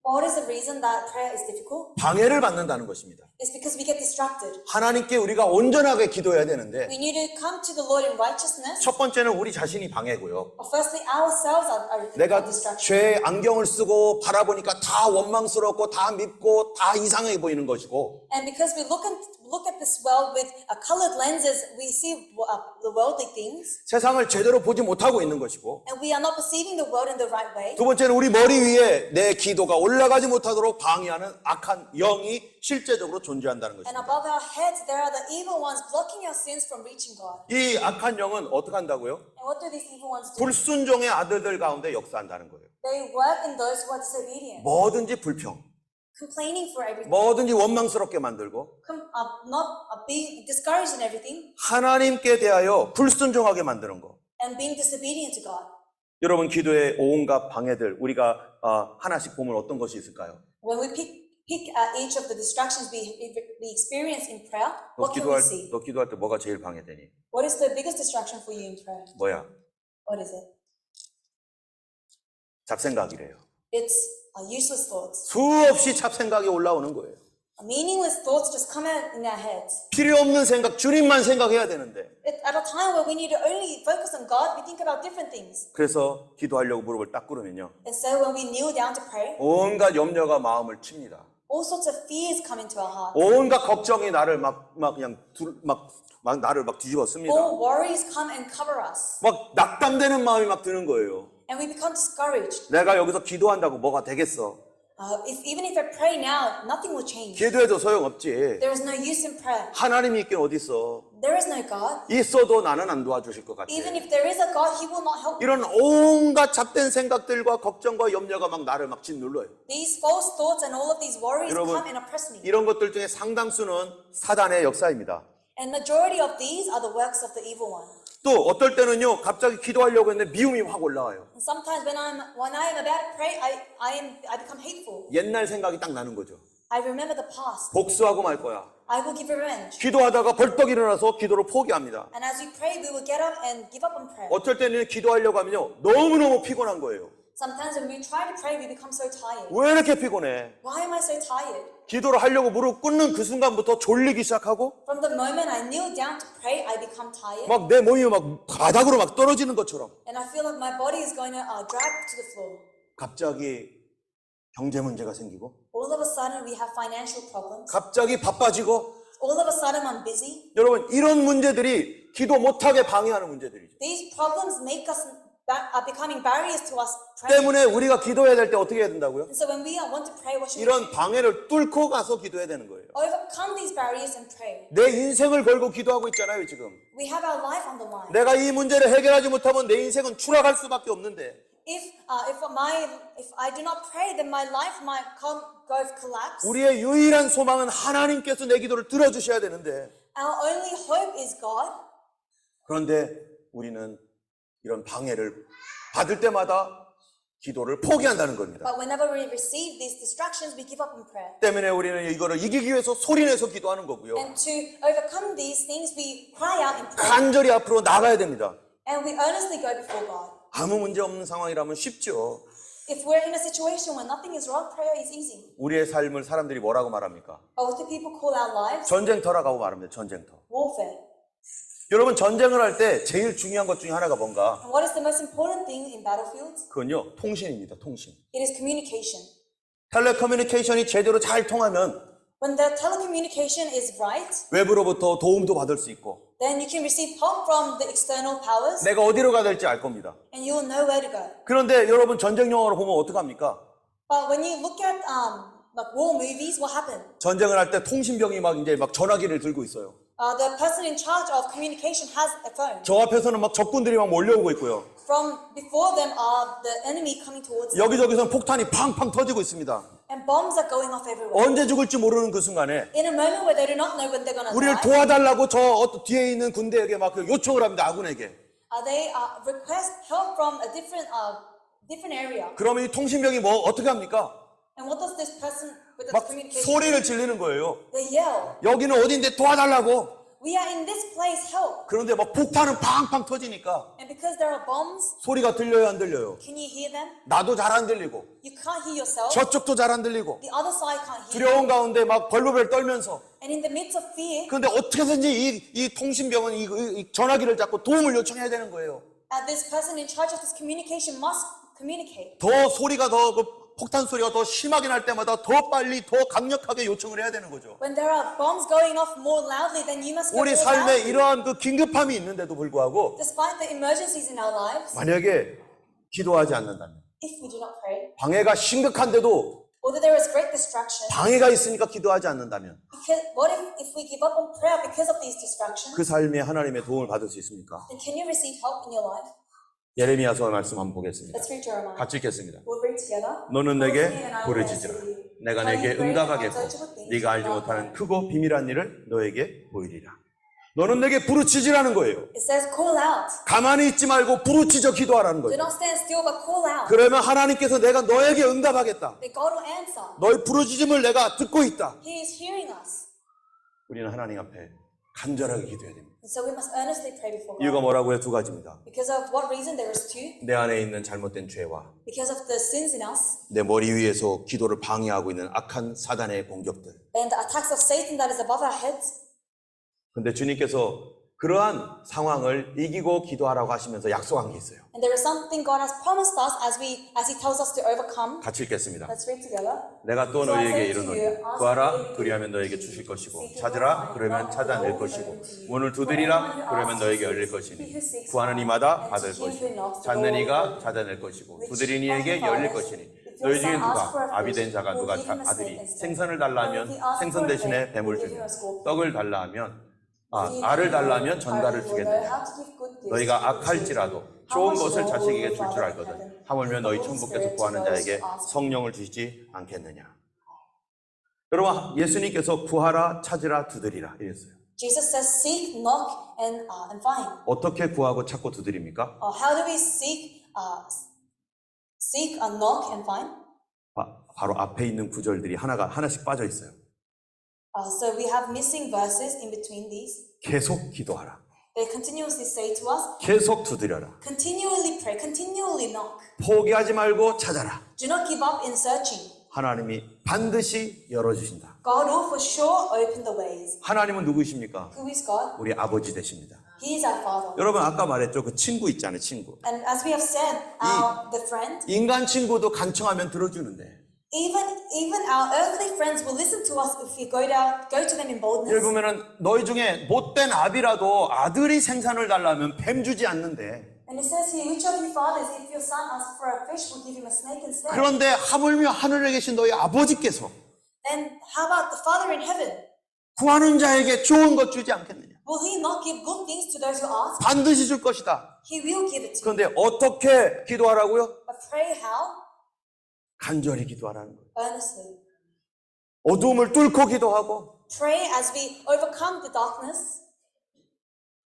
Speaker 2: What is the reason that prayer is difficult?
Speaker 1: 방해를 받는다는 것입니다.
Speaker 2: It's because we get distracted.
Speaker 1: 하나님께 우리가 온전하게 기도해야 되는데
Speaker 2: We need to come to the Lord in righteousness.
Speaker 1: 첫 번째는 우리 자신이 방해고요.
Speaker 2: Firstly, ourselves are
Speaker 1: 내가
Speaker 2: distracted.
Speaker 1: 죄의 안경을 쓰고 바라보니까 다 원망스럽고 다 밉고 다 이상하게 보이는 것이고
Speaker 2: And because we look at this world with colored lenses, we see the worldly things,
Speaker 1: 세상을 제대로 보지 못하고 있는 것이고
Speaker 2: and we are not perceiving the world in the right way.
Speaker 1: 두 번째는 우리 머리 위에 내 기도가 올라가지 못하도록 방해하는 악한 영이 실제적으로 존재한다는
Speaker 2: And
Speaker 1: 것입니다.
Speaker 2: above our heads, there are the evil ones blocking our sins from reaching God.
Speaker 1: 이 악한 영은 어떻게 한다고요?
Speaker 2: And what do these evil ones do?
Speaker 1: 불순종의 아들들 가운데 역사한다는 거예요.
Speaker 2: They work in those who are disobedient,
Speaker 1: 뭐든지 불평,
Speaker 2: complaining for everything,
Speaker 1: 뭐든지 원망스럽게 만들고
Speaker 2: being discouraged in everything,
Speaker 1: 하나님께 대하여 불순종하게 만드는 거.
Speaker 2: and being disobedient to God.
Speaker 1: 여러분 기도의 온갖 방해들 우리가 하나씩 보면 어떤 것이 있을까요?
Speaker 2: When we pick each of the distractions we experience in prayer, what can we see?
Speaker 1: 너 기도할 때 뭐가 제일 방해되니?
Speaker 2: What is the biggest distraction for you in prayer?
Speaker 1: 뭐야?
Speaker 2: What is it?
Speaker 1: 잡생각이래요.
Speaker 2: It's useless thoughts.
Speaker 1: 수없이 잡생각이 올라오는 거예요.
Speaker 2: Meaningless thoughts just come out in our heads.
Speaker 1: 필요 없는 생각, 주님만 생각해야 되는데.
Speaker 2: At a time where we need to only focus on God, we think about different things.
Speaker 1: 그래서 기도하려고 무릎을 딱 꿇으면요.
Speaker 2: And so when we kneel down to pray,
Speaker 1: 온갖 염려가 마음을 칩니다.
Speaker 2: all sorts of fears come into our heart.
Speaker 1: 온갖 걱정이 나를 나를 뒤집어 씁니다.
Speaker 2: All worries come and cover us.
Speaker 1: 막 낙담되는 마음이 막 드는 거예요.
Speaker 2: And we become discouraged.
Speaker 1: 내가 여기서 기도한다고 뭐가 되겠어?
Speaker 2: Even if I pray now, nothing will change.
Speaker 1: 기도해도 소용없지.
Speaker 2: There is no use in prayer.
Speaker 1: 하나님이 있긴 어디 있어?
Speaker 2: There is no God.
Speaker 1: 있어도 나는 안 도와주실 것 같아.
Speaker 2: Even if there is a God, He will not help me.
Speaker 1: 이런 온갖 잡된 생각들과 걱정과 염려가 막 나를 막 짓눌러요.
Speaker 2: These false thoughts and all of these worries
Speaker 1: 여러분,
Speaker 2: come and oppress me.
Speaker 1: 이런 것들 중에 상당수는 사단의 역사입니다.
Speaker 2: And majority of these are the works of the evil one.
Speaker 1: 또 어떨 때는요, 갑자기 기도하려고 했는데 미움이 확 올라와요.
Speaker 2: And sometimes when I am about to pray, I become hateful.
Speaker 1: 옛날 생각이 딱 나는 거죠.
Speaker 2: I remember the past.
Speaker 1: 복수하고 말 거야.
Speaker 2: I will give revenge.
Speaker 1: 기도하다가 벌떡 일어나서 기도를 포기합니다.
Speaker 2: And as we pray, we will get up and give up on prayer.
Speaker 1: 어떨 때는 기도하려고 하면요, 너무너무 피곤한 거예요.
Speaker 2: Sometimes when we try to pray, we become so tired.
Speaker 1: 왜 이렇게 피곤해?
Speaker 2: Why am I so tired?
Speaker 1: 기도를 하려고 무릎 꿇는 그 순간부터 졸리기 시작하고
Speaker 2: From the moment I kneel down to pray, I become tired.
Speaker 1: 막 내 몸이 막 바닥으로 막 떨어지는 것처럼
Speaker 2: And I feel like my body is going to drag to the floor.
Speaker 1: 갑자기 경제 문제가 생기고
Speaker 2: All of a sudden, we have financial problems.
Speaker 1: 갑자기 바빠지고
Speaker 2: All of a sudden, I'm busy.
Speaker 1: 여러분 이런 문제들이 기도 못하게 방해하는 문제들이죠.
Speaker 2: These problems make us are becoming barriers to us praying.
Speaker 1: 때문에 우리가 기도해야 될 때 어떻게 해야 된다고요?
Speaker 2: And so when we want to pray, what should we
Speaker 1: 이런
Speaker 2: do?
Speaker 1: 방해를 뚫고 가서 기도해야 되는 거예요.
Speaker 2: Overcome these barriers and pray.
Speaker 1: 내 인생을 걸고 기도하고 있잖아요, 지금.
Speaker 2: We have our life on the line.
Speaker 1: 내가 이 문제를 해결하지 못하면 내 인생은 추락할 수밖에 없는데
Speaker 2: If I do not pray, then my life might go collapse.
Speaker 1: 우리의 유일한 소망은 하나님께서 내 기도를 들어주셔야 되는데
Speaker 2: Our only hope is God.
Speaker 1: 그런데 우리는 이런 방해를 받을 때마다 기도를 포기한다는 겁니다.
Speaker 2: But whenever we receive these distractions, we give up in prayer.
Speaker 1: 때문에 우리는 이거를 이기기 위해서 소리내서 기도하는 거고요.
Speaker 2: And to overcome these things, we cry out in prayer.
Speaker 1: 간절히 앞으로 나가야 됩니다.
Speaker 2: And we earnestly go before God.
Speaker 1: 아무 문제 없는 상황이라면 쉽죠.
Speaker 2: If we're in a situation where nothing is wrong, prayer is easy.
Speaker 1: 우리의 삶을 사람들이 뭐라고 말합니까?
Speaker 2: But what do people call our lives?
Speaker 1: 전쟁터라고 말합니다. 전쟁터.
Speaker 2: Warfare.
Speaker 1: 여러분 전쟁을 할 때 제일 중요한 것 중에 하나가 뭔가?
Speaker 2: And what is the most important thing in battlefields?
Speaker 1: 그건요. 통신입니다. 통신.
Speaker 2: It is communication.
Speaker 1: 텔레커뮤니케이션이 제대로 잘 통하면
Speaker 2: When the telecommunication is right,
Speaker 1: 외부로부터 도움도 받을 수 있고
Speaker 2: then you can receive help from the external powers,
Speaker 1: 내가 어디로 가야 될지 알 겁니다.
Speaker 2: and you will know where to go.
Speaker 1: 그런데 여러분 전쟁 영화로 보면 어떡합니까?
Speaker 2: But when you look at like war movies, what happened?
Speaker 1: 전쟁을 할 때 통신병이 막 이제 막 전화기를 들고 있어요.
Speaker 2: The person in charge of communication has a phone.
Speaker 1: 저 앞에서는 막 적군들이 막 몰려오고 있고요.
Speaker 2: From before them are the enemy coming towards them.
Speaker 1: 여기저기서는 폭탄이 팡팡 터지고 있습니다.
Speaker 2: And bombs are going off everywhere.
Speaker 1: 언제 죽을지 모르는 그 순간에
Speaker 2: In a moment where they do not know when they're going to
Speaker 1: 우리를
Speaker 2: die,
Speaker 1: 도와달라고 저 뒤에 있는 군대에게 막 요청을 합니다. 아군에게.
Speaker 2: they request help from a different area.
Speaker 1: 그러면 이 통신병이 뭐 어떻게 합니까?
Speaker 2: And what does this person with the
Speaker 1: 막
Speaker 2: communication
Speaker 1: 소리를 지르는 거예요.
Speaker 2: They yell,
Speaker 1: 여기는 어딘데 도와달라고.
Speaker 2: we are in this place, help.
Speaker 1: 그런데 막 폭탄은 팡팡 터지니까
Speaker 2: And because there are bombs,
Speaker 1: 소리가 들려요, 안 들려요?
Speaker 2: can you hear them?
Speaker 1: 나도 잘 안 들리고
Speaker 2: You can't hear yourself.
Speaker 1: 저쪽도 잘 안 들리고
Speaker 2: The other side can't hear.
Speaker 1: 두려운 가운데 막 벌벌벌 떨면서
Speaker 2: And in the midst of fear,
Speaker 1: 그런데 어떻게든지 이 통신병은 이 전화기를 잡고 도움을 요청해야 되는 거예요.
Speaker 2: this person in charge of this communication must communicate.
Speaker 1: 더 소리가 더 폭탄 소리가 더 심하게 날 때마다 더 빨리 더 강력하게 요청을 해야 되는 거죠.
Speaker 2: When there are bombs going off more loudly, then you must go
Speaker 1: 우리
Speaker 2: more
Speaker 1: 삶에
Speaker 2: loudly.
Speaker 1: 이러한 그 긴급함이 있는데도 불구하고
Speaker 2: Despite the emergencies in our lives,
Speaker 1: 만약에 기도하지 않는다면
Speaker 2: if we do not pray,
Speaker 1: 방해가 심각한데도
Speaker 2: although there is great distraction,
Speaker 1: 방해가 있으니까 기도하지 않는다면
Speaker 2: because what if we give up on prayer because of these distractions?
Speaker 1: 그 삶에 하나님의 도움을 받을 수 있습니까?
Speaker 2: Then can you receive help in your life?
Speaker 1: 예레미야서 말씀 한번 보겠습니다.
Speaker 2: Let's read Jeremiah.
Speaker 1: 같이 읽겠습니다.
Speaker 2: We'll read together.
Speaker 1: 너는 내게 부르짖으라. 내가 내게 응답하겠고 네가 알지 못하는 크고 비밀한 일을 너에게 보이리라. 너는 내게 부르짖으라는 거예요.
Speaker 2: It says call out.
Speaker 1: 가만히 있지 말고 부르짖어 기도하라는
Speaker 2: Do
Speaker 1: 거예요.
Speaker 2: not stand still but call out.
Speaker 1: 그러면 하나님께서 내가 너에게 응답하겠다.
Speaker 2: That God will answer.
Speaker 1: 너의 부르짖음을 내가 듣고 있다.
Speaker 2: He is hearing us.
Speaker 1: 우리는 하나님 앞에 간절하게 기도해야 됩니다.
Speaker 2: And so we must earnestly pray before
Speaker 1: 이유가
Speaker 2: God.
Speaker 1: 뭐라고요? 두 가지입니다.
Speaker 2: Because of what reason? There is two.
Speaker 1: 내 안에 있는 잘못된 죄와
Speaker 2: Because of the sins in us
Speaker 1: 내 머리 위에서 기도를 방해하고 있는 악한 사단의 공격들.
Speaker 2: and the attacks of Satan that is above our heads.
Speaker 1: 근데 주님께서 그러한 상황을 이기고 기도하라고 하시면서 약속한 게 있어요.
Speaker 2: And there is something God has promised us as He tells us to overcome.
Speaker 1: 같이 읽겠습니다.
Speaker 2: Let's read together.
Speaker 1: 내가 또 너희에게 이르노니 구하라 그리하면 너에게 주실 것이고 찾으라 그러면 찾아낼 것이고 문을 두드리라 그러면 너에게 열릴 것이니 구하는 이마다 받을 것이고 찾는 이가 찾아낼 것이고 두드리는 이에게 열릴 것이니 너희 중에 누가 아비 된 자가 누가 아들이 생선을 달라 하면 생선 대신에 뱀을 주며 떡을 달라 하면 알을 달라 하면 전갈을 주겠느냐. 너희가 악할지라도 좋은 것을 자식에게 줄 줄 알거든. 하물며 너희 천부께서 구하는 자에게 성령을 주시지 않겠느냐. 여러분 예수님께서 구하라 찾으라 두드리라 이랬어요.
Speaker 2: Jesus says, seek, knock, and find.
Speaker 1: 어떻게 구하고 찾고 두드립니까?
Speaker 2: How do we seek, knock, and find?
Speaker 1: 바로 앞에 있는 구절들이 하나씩 빠져 있어요.
Speaker 2: So we have missing verses in between these.
Speaker 1: 계속 기도하라.
Speaker 2: They continuously say to us,
Speaker 1: 계속 두드려라.
Speaker 2: continually pray, continually knock.
Speaker 1: 포기하지 말고 찾아라.
Speaker 2: Do not give up in searching.
Speaker 1: 하나님이 반드시 열어주신다.
Speaker 2: God will for sure open the ways.
Speaker 1: 하나님은 누구이십니까?
Speaker 2: Who is God?
Speaker 1: 우리 아버지 되십니다.
Speaker 2: He is our Father.
Speaker 1: 여러분 아까 말했죠. 그 친구 있잖아요. 친구.
Speaker 2: And as we have said, the friend,
Speaker 1: 인간 친구도 간청하면 들어주는데
Speaker 2: even our earthly friends will listen to us if we go to them in
Speaker 1: 예를
Speaker 2: boldness.
Speaker 1: 보면은 너희 중에 못된 아비라도 아들이 생산을 달라면 뱀 주지 않는데
Speaker 2: And it says here, which of you fathers, if your son asks for a fish, will give him a snake instead?
Speaker 3: 그런데 하물며 하늘에 계신 너희 아버지께서
Speaker 2: Then how about the Father in heaven?
Speaker 3: 구하는 자에게 좋은 것 주지 않겠느냐?
Speaker 2: Will he not give good things to those who ask?
Speaker 3: 반드시 줄 것이다.
Speaker 2: He will give it to you.
Speaker 3: 그런데 어떻게 기도하라고요?
Speaker 2: But pray how?
Speaker 3: 간절히 기도하라는 거예요.
Speaker 2: Earnestly.
Speaker 3: 어두움을 뚫고 기도하고
Speaker 2: Pray as we overcome the darkness,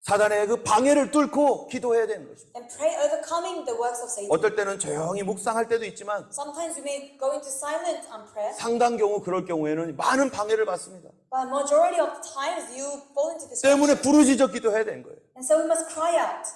Speaker 3: 사단의 그 방해를 뚫고 기도해야 되는 것입니다.
Speaker 2: and pray overcoming the works of Satan.
Speaker 3: 어떨 때는 조용히 묵상할 때도 있지만
Speaker 2: Sometimes we may go into silent prayer,
Speaker 3: 상당 경우 그럴 경우에는 많은 방해를 받습니다.
Speaker 2: but majority of the times you fall into this.
Speaker 3: 때문에 부르짖어 기도해야 되는 거예요.
Speaker 2: And so we must cry out.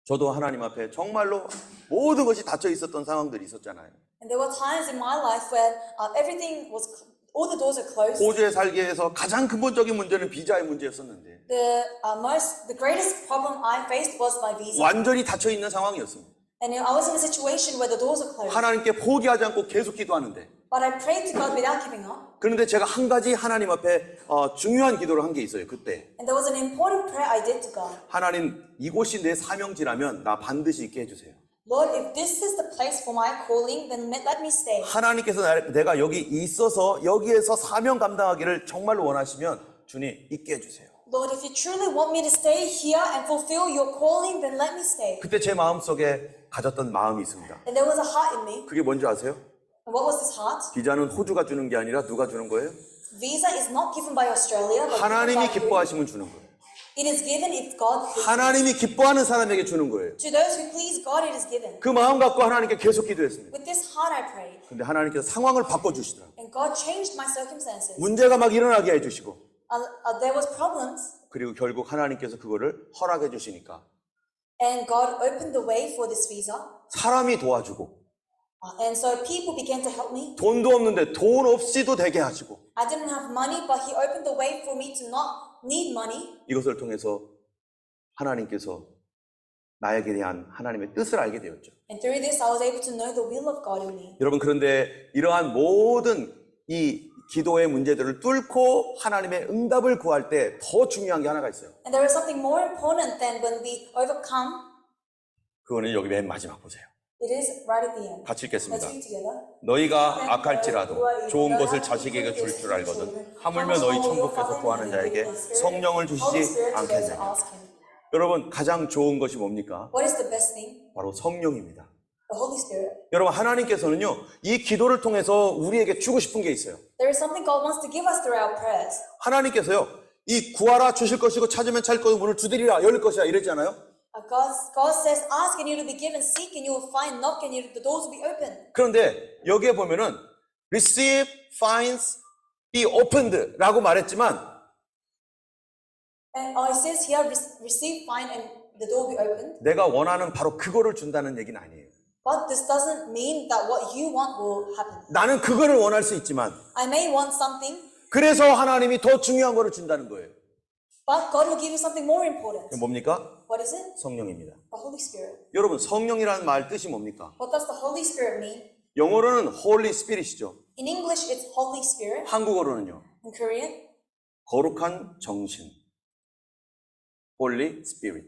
Speaker 3: 저도 하나님 앞에 정말로 모든 것이 닫혀 있었던 상황들이 있었잖아요.
Speaker 2: And there were times in my life when everything was, all the doors are closed.
Speaker 3: 호주에 살기 위해서 가장 근본적인 문제는 비자의 문제였었는데
Speaker 2: The greatest problem I faced was my visa.
Speaker 3: 완전히 닫혀 있는 상황이었습니다.
Speaker 2: And I was in a situation where the doors are closed.
Speaker 3: 하나님께 포기하지 않고 계속 기도하는데
Speaker 2: But I prayed to God without giving up.
Speaker 3: 그런데 제가 한 가지 하나님 앞에 중요한 기도를 한 게 있어요. 그때
Speaker 2: And there was an important prayer I did to God.
Speaker 3: 하나님 이곳이 내 사명지라면 나 반드시 있게 해주세요.
Speaker 2: Lord, if this is the place for my calling, then let me stay.
Speaker 3: 하나님께서 내가 여기 있어서 여기에서 사명 감당하기를 정말로 원하시면 주님 있게 해주세요.
Speaker 2: Lord, if you truly want me to stay here and fulfill your calling, then let me stay.
Speaker 3: 그때 제 마음속에 가졌던 마음이 있습니다.
Speaker 2: And there was a heart in me.
Speaker 3: 그게 뭔지 아세요?
Speaker 2: And what was this heart?
Speaker 3: 비자는 호주가 주는 게 아니라 누가 주는 거예요?
Speaker 2: Visa is not given by Australia, but given
Speaker 3: 하나님이
Speaker 2: by you.
Speaker 3: 기뻐하시면 주는 거예요.
Speaker 2: It is given if God pleases.
Speaker 3: 하나님이 기뻐하는 사람에게 주는 거예요.
Speaker 2: To those who please God, it is given.
Speaker 3: 그 마음 갖고 하나님께 계속 기도했습니다.
Speaker 2: With this heart I prayed,
Speaker 3: 근데 하나님께서 상황을 바꿔주시더라고요.
Speaker 2: and God changed my circumstances.
Speaker 3: 문제가 막 일어나게 해주시고
Speaker 2: There was problems,
Speaker 3: 그리고 결국 하나님께서 그거를 허락해 주시니까
Speaker 2: and God opened the way for this visa.
Speaker 3: 사람이 도와주고
Speaker 2: And so people began to help me.
Speaker 3: 돈도 없는데 돈 없이도 되게 하시고
Speaker 2: I didn't have money, but He opened the way for me to not need money.
Speaker 3: 이것을 통해서 하나님께서 나에게 대한 하나님의 뜻을 알게 되었죠.
Speaker 2: And through this, I was able to know the will of God in me.
Speaker 3: 여러분 그런데 이러한 모든 이 기도의 문제들을 뚫고 하나님의 응답을 구할 때 더 중요한 게 하나가 있어요.
Speaker 2: And there is something more important than when we overcome.
Speaker 3: 그거는 여기 맨 마지막 보세요.
Speaker 2: It is right at the end.
Speaker 3: 같이
Speaker 2: Let's
Speaker 3: 읽겠습니다.
Speaker 2: read together.
Speaker 3: 너희가 악할지라도 좋은 것을 자식에게 줄 줄 알거든 하물며 너희 천국에서 구하는 자에게 성령을 주시지 않겠느냐. 여러분 가장 좋은 것이 뭡니까?
Speaker 2: What is the best thing?
Speaker 3: 바로 성령입니다.
Speaker 2: The Holy Spirit.
Speaker 3: 여러분 하나님께서는요 이 기도를 통해서 우리에게 주고 싶은 게 있어요.
Speaker 2: There is something God wants to give us through our prayers.
Speaker 3: 하나님께서요 이 구하라 주실 것이고 찾으면 찾을 것이고 문을 두드리라 열릴 것이라 이랬잖아요.
Speaker 2: God says, ask and you will be given, seek and you will find, knock and the doors will be open.
Speaker 3: 그런데 여기에 보면은 receive, finds, be opened 라고 말했지만
Speaker 2: And it says here, receive, find and the door will be opened.
Speaker 3: 내가 원하는 바로 그거를 준다는 얘기는 아니에요.
Speaker 2: But this doesn't mean that what you want will happen.
Speaker 3: 나는 그거를 원할 수 있지만
Speaker 2: I may want something,
Speaker 3: 그래서 하나님이 더 중요한 거를 준다는 거예요.
Speaker 2: but God will give you something more important.
Speaker 3: 그게 뭡니까?
Speaker 2: What is it?
Speaker 3: 성령입니다.
Speaker 2: The Holy Spirit.
Speaker 3: 여러분 성령이라는 말 뜻이 뭡니까?
Speaker 2: What does the Holy Spirit mean?
Speaker 3: 영어로는 Holy Spirit이죠.
Speaker 2: In English, it's Holy Spirit.
Speaker 3: 한국어로는요.
Speaker 2: In Korean,
Speaker 3: 거룩한 정신. Holy Spirit.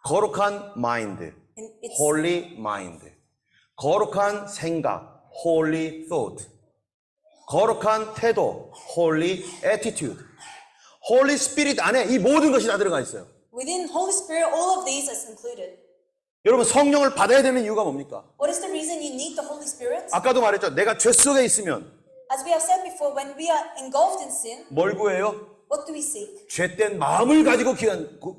Speaker 3: 거룩한 mind.
Speaker 2: it's
Speaker 3: Holy mind. 거룩한 생각. Holy thought. 거룩한 태도. Holy attitude. Holy Spirit 안에 이 모든 것이 다 들어가 있어요.
Speaker 2: within Holy Spirit, all of these is included.
Speaker 3: 여러분 성령을 받아야 되는 이유가 뭡니까?
Speaker 2: What is the reason you need the Holy Spirit?
Speaker 3: 아까도 말했죠. 내가 죄 속에 있으면
Speaker 2: As we have said before, when we are engulfed in sin,
Speaker 3: 뭘 구해요?
Speaker 2: what do we seek?
Speaker 3: 죄된 마음을 가지고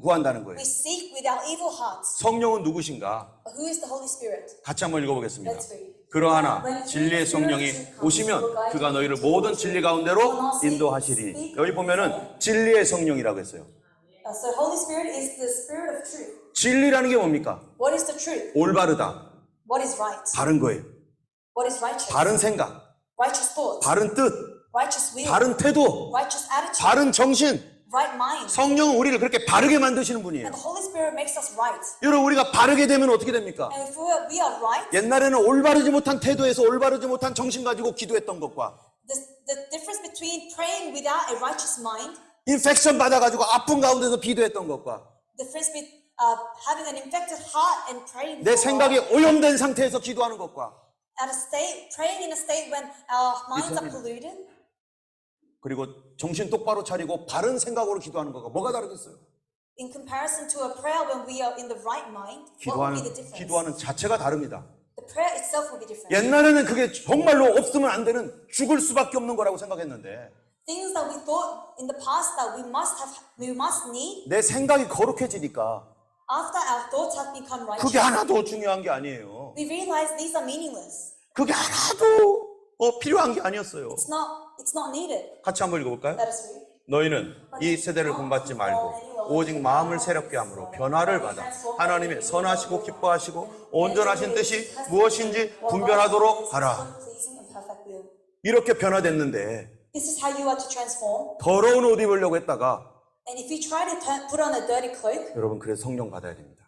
Speaker 3: 구한다는 거예요.
Speaker 2: We seek with our evil hearts.
Speaker 3: 성령은 누구신가?
Speaker 2: But who is the Holy Spirit?
Speaker 3: 같이 한번 읽어보겠습니다.
Speaker 2: Let's read.
Speaker 3: 그러하나 진리의 성령이 오시면 그가 너희를 모든 진리 가운데로 인도하시리. 여기 보면은 진리의 성령이라고 했어요.
Speaker 2: So Holy Spirit is the Spirit of truth.
Speaker 3: 진리라는 게 뭡니까?
Speaker 2: What is the truth?
Speaker 3: 올바르다.
Speaker 2: What is right?
Speaker 3: 바른 거예요.
Speaker 2: What is righteous?
Speaker 3: 바른 생각,
Speaker 2: Righteous thought.
Speaker 3: 바른 뜻,
Speaker 2: Righteous will.
Speaker 3: 바른 태도,
Speaker 2: Righteous attitude.
Speaker 3: 바른 정신.
Speaker 2: Right mind.
Speaker 3: 성령은 우리를 그렇게 바르게 만드시는 분이에요.
Speaker 2: And the Holy Spirit makes us right.
Speaker 3: 여러분 우리가 바르게 되면 어떻게 됩니까?
Speaker 2: And if we are right,
Speaker 3: 옛날에는 올바르지 못한 태도에서 올바르지 못한 정신 가지고 기도했던 것과
Speaker 2: the difference between praying without a righteous mind
Speaker 3: 인펙션 받아가지고 아픈 가운데서 기도했던 것과
Speaker 2: difference between having an infected heart and praying.
Speaker 3: 내
Speaker 2: before
Speaker 3: 생각이
Speaker 2: God.
Speaker 3: 오염된 상태에서 기도하는 것과
Speaker 2: At a state, praying in a state when our minds are
Speaker 3: 이터미-
Speaker 2: polluted,
Speaker 3: 그리고 정신 똑바로 차리고 바른 생각으로 기도하는 것과 뭐가 다르겠어요?
Speaker 2: in comparison to a prayer when we are in the right mind, what will be the difference?
Speaker 3: 기도하는 자체가 다릅니다.
Speaker 2: The prayer itself will be different.
Speaker 3: 옛날에는 그게 정말로 없으면 안 되는 죽을 수밖에 없는 거라고 생각했는데
Speaker 2: Things that we thought in the past that we must need,
Speaker 3: 내 생각이 거룩해지니까
Speaker 2: after our thoughts have become righteous,
Speaker 3: 그게 하나도 중요한 게 아니에요.
Speaker 2: we realize these are meaningless.
Speaker 3: 그게 하나도 필요한 게 아니었어요.
Speaker 2: It's not needed.
Speaker 3: 같이 한번 읽어볼까요?
Speaker 2: Let us read.
Speaker 1: 너희는 이 세대를 본받지 말고 오직 마음을 새롭게 함으로 변화를 받아 하나님의 선하시고 기뻐하시고 온전하신 뜻이 무엇인지 분별하도록 하라.
Speaker 2: Pleasing and perfect will.
Speaker 3: 이렇게 변화됐는데
Speaker 2: This is how you are to transform.
Speaker 3: 더러운 옷 입으려고 했다가
Speaker 2: And if you try to put on a dirty cloak,
Speaker 3: 여러분 그래서 성령 받아야 됩니다.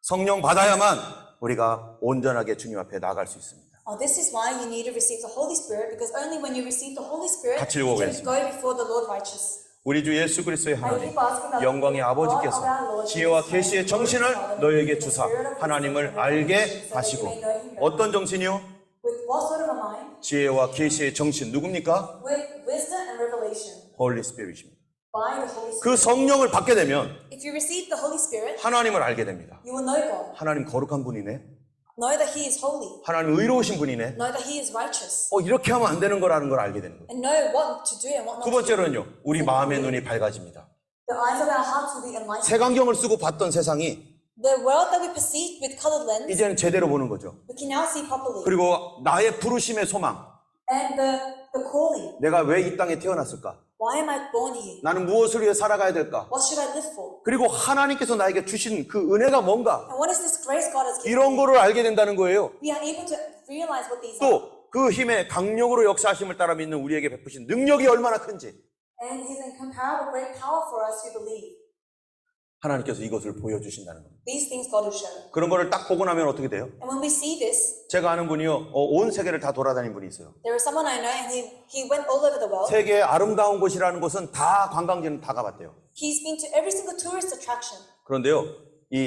Speaker 3: 성령 받아야만 우리가 온전하게 주님 앞에 나아갈 수 있습니다.
Speaker 2: this is why you need to receive the Holy Spirit, because only when you receive the Holy Spirit,
Speaker 3: 같이
Speaker 2: you can
Speaker 3: 읽어보겠습니다.
Speaker 2: go before the Lord righteous.
Speaker 1: 우리 주 예수 그리스도의 하나님 영광의 아버지께서 지혜와 계시의 정신을 너희에게 주사 하나님을 알게 하시고 어떤 정신이요?
Speaker 2: With what sort of a mind?
Speaker 1: 지혜와 계시의 정신 누굽니까?
Speaker 2: With wisdom and revelation.
Speaker 1: 홀리 스피릿입니다.
Speaker 2: By the Holy Spirit.
Speaker 3: 그 성령을 받게 되면
Speaker 2: If you receive the Holy Spirit,
Speaker 1: 하나님을 알게 됩니다.
Speaker 2: you will know God.
Speaker 3: 하나님 거룩한 분이네.
Speaker 2: Know that He is holy.
Speaker 3: 하나님 의로우신 분이네.
Speaker 2: Know that He is righteous.
Speaker 3: 이렇게 하면 안 되는 거라는 걸 알게 되는 거예요.
Speaker 2: And know what to do and what not
Speaker 1: 두
Speaker 2: to do.
Speaker 1: 번째로는요. 우리 마음의 눈이 밝아집니다.
Speaker 2: The eyes of our hearts will be enlightened.
Speaker 3: 색안경을 쓰고 봤던 세상이
Speaker 2: The world that we perceived with colored lens,
Speaker 3: 이제는 제대로 보는 거죠.
Speaker 2: we can now see properly.
Speaker 3: 그리고 나의 부르심의 소망.
Speaker 2: And the calling.
Speaker 3: 내가 왜 이 땅에 태어났을까?
Speaker 2: Why am I born here?
Speaker 3: 나는 무엇을 위해 살아가야 될까?
Speaker 2: What should I live for?
Speaker 3: 그리고 하나님께서 나에게 주신 그 은혜가 뭔가?
Speaker 2: And what is this grace God has given
Speaker 3: 이런
Speaker 2: me?
Speaker 3: 거를 알게 된다는 거예요.
Speaker 2: We are able to realize what these are.
Speaker 3: 또 그 힘의 강력으로 역사하심을 따라 믿는 우리에게 베푸신 능력이 얼마나 큰지
Speaker 2: And His incomparable great power for us who believe.
Speaker 3: 하나님께서 이것을 보여주신다는 겁니다.
Speaker 2: These things God will show.
Speaker 3: 그런 거를 딱 보고 나면 어떻게 돼요?
Speaker 2: And when we see this,
Speaker 3: 제가 아는 분이요, 온 세계를 다 돌아다닌 분이 있어요.
Speaker 2: there is someone I know and he went all over the world.
Speaker 3: 세계의 아름다운 곳이라는 곳은 다 관광지는 다 가봤대요.
Speaker 2: He's been to every single tourist attraction.
Speaker 3: 그런데요,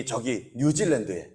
Speaker 3: 저기 뉴질랜드에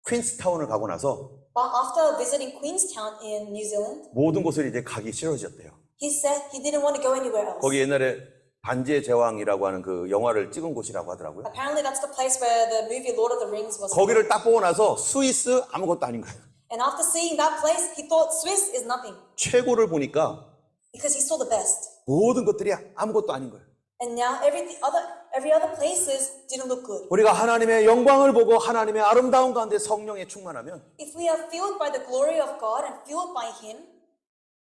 Speaker 3: 퀸스타운을 가고 나서
Speaker 2: But after visiting Queenstown in New Zealand,
Speaker 3: 모든 곳을 이제 가기 싫어졌대요.
Speaker 2: he said he didn't want to go anywhere else.
Speaker 3: 거기 옛날에 반지의 제왕이라고 하는 그 영화를 찍은 곳이라고 하더라고요.
Speaker 2: Apparently that's the place where the movie Lord of the Rings was.
Speaker 3: 거기를 딱 보고 나서 스위스 아무것도 아닌 거예요.
Speaker 2: And after seeing that place, he thought Swiss is nothing
Speaker 3: 최고를 보니까
Speaker 2: because he saw the best.
Speaker 3: 모든 것들이 아무것도 아닌 거예요.
Speaker 2: And now every other places didn't look good.
Speaker 3: 우리가 하나님의 영광을 보고 하나님의 아름다운 가운데 성령에 충만하면
Speaker 2: If we are filled by the glory of God and fueled by Him,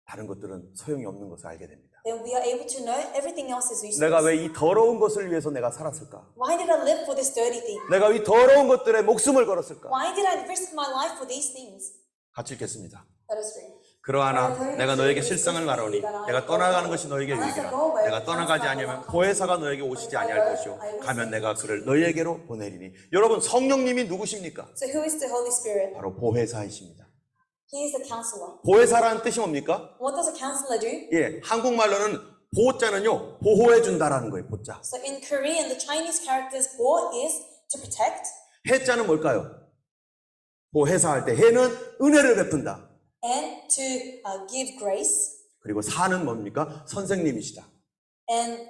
Speaker 3: 다른 것들은 소용이 없는 것을 알게 됩니다.
Speaker 2: then we are able to know everything else is useless.
Speaker 3: 내가 왜 이 더러운 것을 위해서 내가 살았을까?
Speaker 2: Why did I live for this dirty thing?
Speaker 3: 내가 이 더러운 것들에 목숨을 걸었을까?
Speaker 2: Why did I risk my life for these things?
Speaker 1: 같이 읽겠습니다.
Speaker 2: Let us read.
Speaker 1: 그러하나 내가 너에게 실상을 말하오니 내가 떠나가는 것이 너에게 유익이라. 내가 떠나가지 아니하면 보혜사가 너에게 오시지 아니할 것이요 가면 내가 그를 너희에게로 보내리니. 여러분 성령님이 누구십니까?
Speaker 2: So who is the Holy Spirit?
Speaker 3: 바로 보혜사이십니다.
Speaker 2: He is the counselor.
Speaker 3: 보혜사라는 뜻이 뭡니까?
Speaker 2: What does a counselor do?
Speaker 3: 예, 한국말로는 보자는요 보호해 준다라는 거예요. 보자.
Speaker 2: So in Korean, the Chinese characters bo is to protect,
Speaker 3: 해자는 뭘까요? 보혜사 할 때 해는 은혜를 베푼다.
Speaker 2: and to give grace,
Speaker 3: 그리고 사는 뭡니까? 선생님이시다.
Speaker 2: and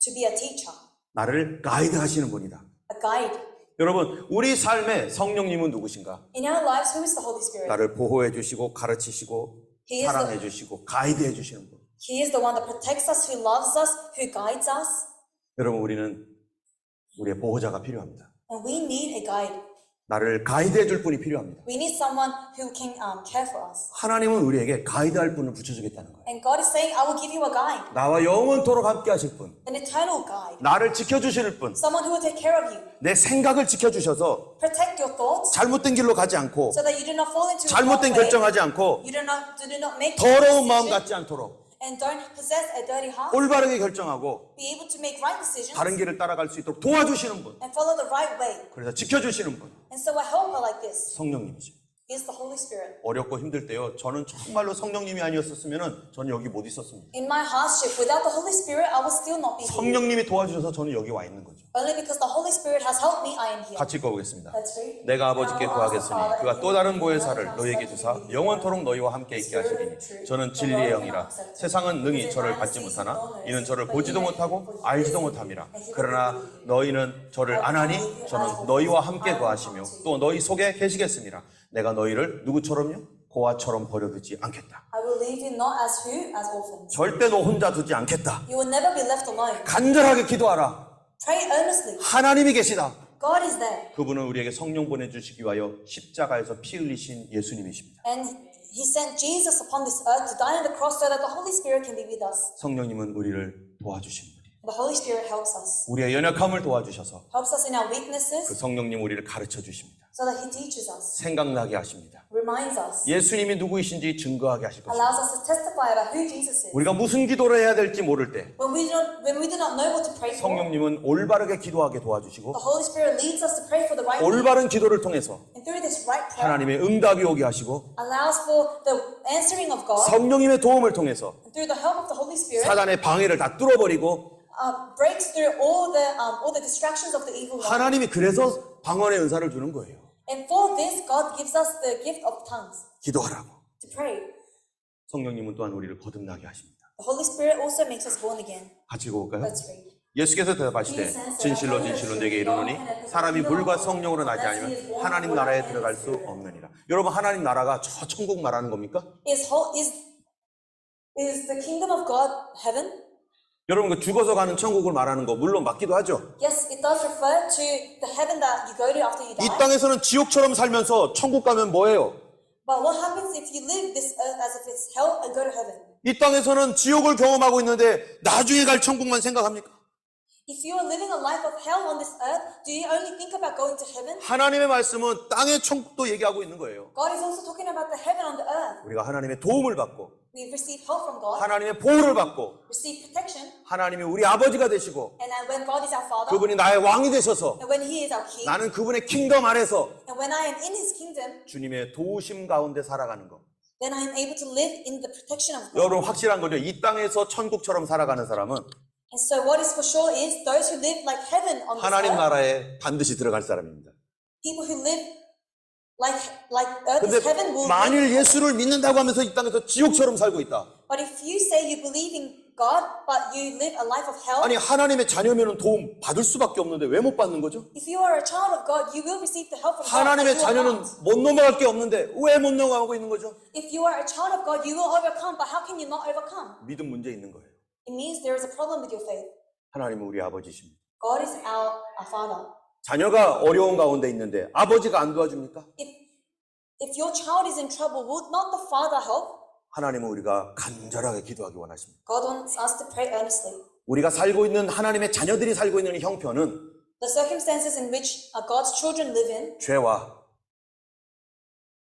Speaker 2: to be a teacher,
Speaker 3: 나를 가이드 하시는 분이다.
Speaker 2: a guide.
Speaker 3: 여러분, 우리 삶의 성령님은 누구신가?
Speaker 2: In our lives, who is the Holy Spirit?
Speaker 3: 나를 보호해 주시고 가르치시고
Speaker 2: He is
Speaker 3: 사랑해
Speaker 2: the,
Speaker 3: 주시고 가이드해 주시는 분.
Speaker 2: He is the one that protects us, who loves us, who guides us,
Speaker 3: 여러분, 우리는 우리의 보호자가 필요합니다.
Speaker 2: and we need a guide.
Speaker 3: 나를 가이드해 줄 분이 필요합니다.
Speaker 2: We need someone who can care for us.
Speaker 3: 하나님은 우리에게 가이드할 분을 붙여주겠다는 거예요.
Speaker 2: And God is saying, I will give you a guide,
Speaker 3: 나와 영원토록 함께 하실 분,
Speaker 2: an eternal guide,
Speaker 3: 나를 지켜주실 분,
Speaker 2: someone who will take care of you,
Speaker 3: 내 생각을 지켜주셔서
Speaker 2: protect your thoughts,
Speaker 3: 잘못된 길로 가지 않고
Speaker 2: so that you do not fall into a
Speaker 3: 잘못된
Speaker 2: wrong way.
Speaker 3: 결정하지 않고
Speaker 2: You do not make
Speaker 3: 더러운 마음
Speaker 2: decision,
Speaker 3: 갖지 않도록
Speaker 2: and don't possess a dirty heart.
Speaker 3: 올바르게 결정하고
Speaker 2: Be able to make right decisions
Speaker 3: 바른 길을 따라갈 수 있도록 도와주시는 분,
Speaker 2: and follow the right way.
Speaker 3: 그래서 지켜주시는 분,
Speaker 2: And so a helper like this
Speaker 3: 성령님이죠.
Speaker 2: is the Holy Spirit.
Speaker 3: 어렵고 힘들 때요. 저는 정말로 성령님이 아니었었으면 저는 여기 못 있었습니다.
Speaker 2: In my hardship, without the Holy Spirit, I would still not be here.
Speaker 3: 성령님이 도와주셔서 저는 여기 와 있는 거죠.
Speaker 2: Only because the Holy Spirit has helped me, I am here.
Speaker 3: 같이 읽어보겠습니다.
Speaker 2: Let's read.
Speaker 3: 내가 아버지께 구하겠으니 그가 또 다른 보혜사를 너희에게 주사 영원토록 너희와 함께 있게 하시리니 저는 진리의 영이라 세상은 능히 저를 받지 못하나 이는 저를 보지도 못하고 알지도 못함이라. 그러나 너희는 저를 아나니 저는 너희와 함께 거하시며 또 너희 속에 계시겠습니다. 내가 너희를 누구처럼요? 고아처럼 버려두지 않겠다.
Speaker 2: I will leave you not as who? As orphans.
Speaker 3: 절대 너 혼자 두지 않겠다.
Speaker 2: You will never be left alone.
Speaker 3: 간절하게 기도하라.
Speaker 2: Pray earnestly.
Speaker 3: 하나님이 계시다.
Speaker 2: God is there.
Speaker 3: 그분은 우리에게 성령 보내주시기 위하여 십자가에서 피 흘리신 예수님이십니다.
Speaker 2: And He sent Jesus upon this earth to die on the cross so that the Holy Spirit can be with us.
Speaker 3: 성령님은 우리를 도와주신 분이.
Speaker 2: The Holy Spirit helps us.
Speaker 3: 우리의 연약함을 도와주셔서
Speaker 2: Helps us in our
Speaker 3: 그
Speaker 2: weaknesses
Speaker 3: 성령님 우리를 가르쳐 주십니다.
Speaker 2: so that He teaches us.
Speaker 3: 생각나게 하십니다.
Speaker 2: Reminds us.
Speaker 3: 예수님이 누구이신지 증거하게 하실 것입니다.
Speaker 2: Allows us to testify about who Jesus is.
Speaker 3: 우리가 무슨 기도를 해야 될지 모를 때
Speaker 2: When we do not know what to pray for,
Speaker 3: 성령님은 올바르게 기도하게 도와주시고
Speaker 2: the Holy Spirit leads us to pray for the right thing.
Speaker 3: 올바른 기도를 통해서
Speaker 2: And through this right prayer,
Speaker 3: 하나님의 응답이 오게 하시고
Speaker 2: allows for the answering of God.
Speaker 3: 성령님의 도움을 통해서
Speaker 2: And through the help of the Holy Spirit,
Speaker 3: 사단의 방해를 다 뚫어버리고
Speaker 2: breaks through all the distractions of the evil one.
Speaker 3: 하나님이 그래서 방언의 은사를 주는 거예요.
Speaker 2: And for this, God gives us the gift of tongues
Speaker 3: 기도하라고.
Speaker 2: to pray.
Speaker 3: 성령님은 또한 우리를 거듭나게 하십니다.
Speaker 2: The Holy Spirit also makes us born again.
Speaker 3: 같이 읽어볼까요?
Speaker 2: Let's read.
Speaker 3: 예수께서 대답하시되 진실로 진실로 내게 이르노니 사람이 물과 성령으로 나지 않으면 하나님 나라에 들어갈 수 없느니라. 여러분 하나님 나라가 저 천국 말하는 겁니까?
Speaker 2: Is the kingdom of God heaven?
Speaker 3: 여러분 그 죽어서 가는 천국을 말하는 거 물론 맞기도 하죠.
Speaker 2: Yes, it does refer to the heaven that you go to after you
Speaker 3: 이
Speaker 2: die.
Speaker 3: 땅에서는 지옥처럼 살면서 천국 가면 뭐예요?
Speaker 2: But what happens if you live this earth as if it's hell and go to heaven?
Speaker 3: 이 땅에서는 지옥을 경험하고 있는데 나중에 갈 천국만 생각합니까?
Speaker 2: If you are living a life of hell on this earth, do you only think about going to heaven?
Speaker 3: 하나님의 말씀은 땅의 천국도 얘기하고 있는 거예요.
Speaker 2: God is also talking about the heaven on the earth.
Speaker 3: 우리가 하나님의 도움을 받고
Speaker 2: We receive help from God,
Speaker 3: 하나님의 보호를 받고
Speaker 2: receive protection,
Speaker 3: 하나님이 우리 아버지가 되시고
Speaker 2: and then when God is our Father,
Speaker 3: 그분이 나의 왕이 되셔서
Speaker 2: and when He is our King,
Speaker 3: 나는 그분의 킹덤 안에서
Speaker 2: and when I am in His kingdom,
Speaker 3: 주님의 도우심 가운데 살아가는 것.
Speaker 2: then I am able to live in the protection of God.
Speaker 3: 여러분 확실한 거죠. 이 땅에서 천국처럼 살아가는 사람은
Speaker 2: And so what is for sure is those who live like heaven on this
Speaker 3: 하나님
Speaker 2: earth,
Speaker 3: 나라에 반드시 들어갈 사람입니다.
Speaker 2: people who live like earth
Speaker 3: 근데
Speaker 2: is heaven will
Speaker 3: 만일
Speaker 2: live.
Speaker 3: 예수를 믿는다고 하면서 이 땅에서 지옥처럼 살고 있다.
Speaker 2: But if you say you believe in God, but you live a life of hell,
Speaker 3: 아니 하나님의 자녀면은 도움 받을 수밖에 없는데 왜 못 받는 거죠?
Speaker 2: if you are a child of God, you will receive the help from God.
Speaker 3: 하나님의
Speaker 2: but you will
Speaker 3: 자녀는
Speaker 2: not.
Speaker 3: 못 넘어갈 게 없는데 왜 못 넘어가고 있는 거죠?
Speaker 2: If you are a child of God, you will overcome, but how can you not overcome?
Speaker 3: 믿음 문제 있는 거예요.
Speaker 2: It means there is a problem with your faith.
Speaker 3: 하나님은 우리 아버지십니다.
Speaker 2: God is our Father.
Speaker 3: 자녀가 어려운 가운데 있는데 아버지가 안 도와줍니까?
Speaker 2: If your child is in trouble, would not the Father help?
Speaker 3: 하나님은 우리가 간절하게 기도하기 원하십니다.
Speaker 2: God wants us to pray earnestly.
Speaker 3: 우리가 살고 있는 하나님의 자녀들이 살고 있는 형편은
Speaker 2: The circumstances in which God's children live in
Speaker 3: 죄와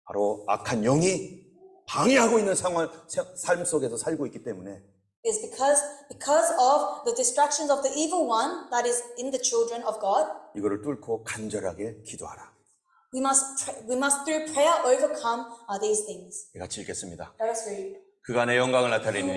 Speaker 3: 바로 악한 영이 방해하고 있는 삶 속에서 살고 있기 때문에
Speaker 2: is because of the distractions of the evil one that is in the children of God.
Speaker 3: 이거를 뚫고 간절하게 기도하라.
Speaker 2: We must through prayer overcome these things.
Speaker 3: 같이 읽겠습니다.
Speaker 2: Let us read.
Speaker 3: 그가 내 영광을 나타내니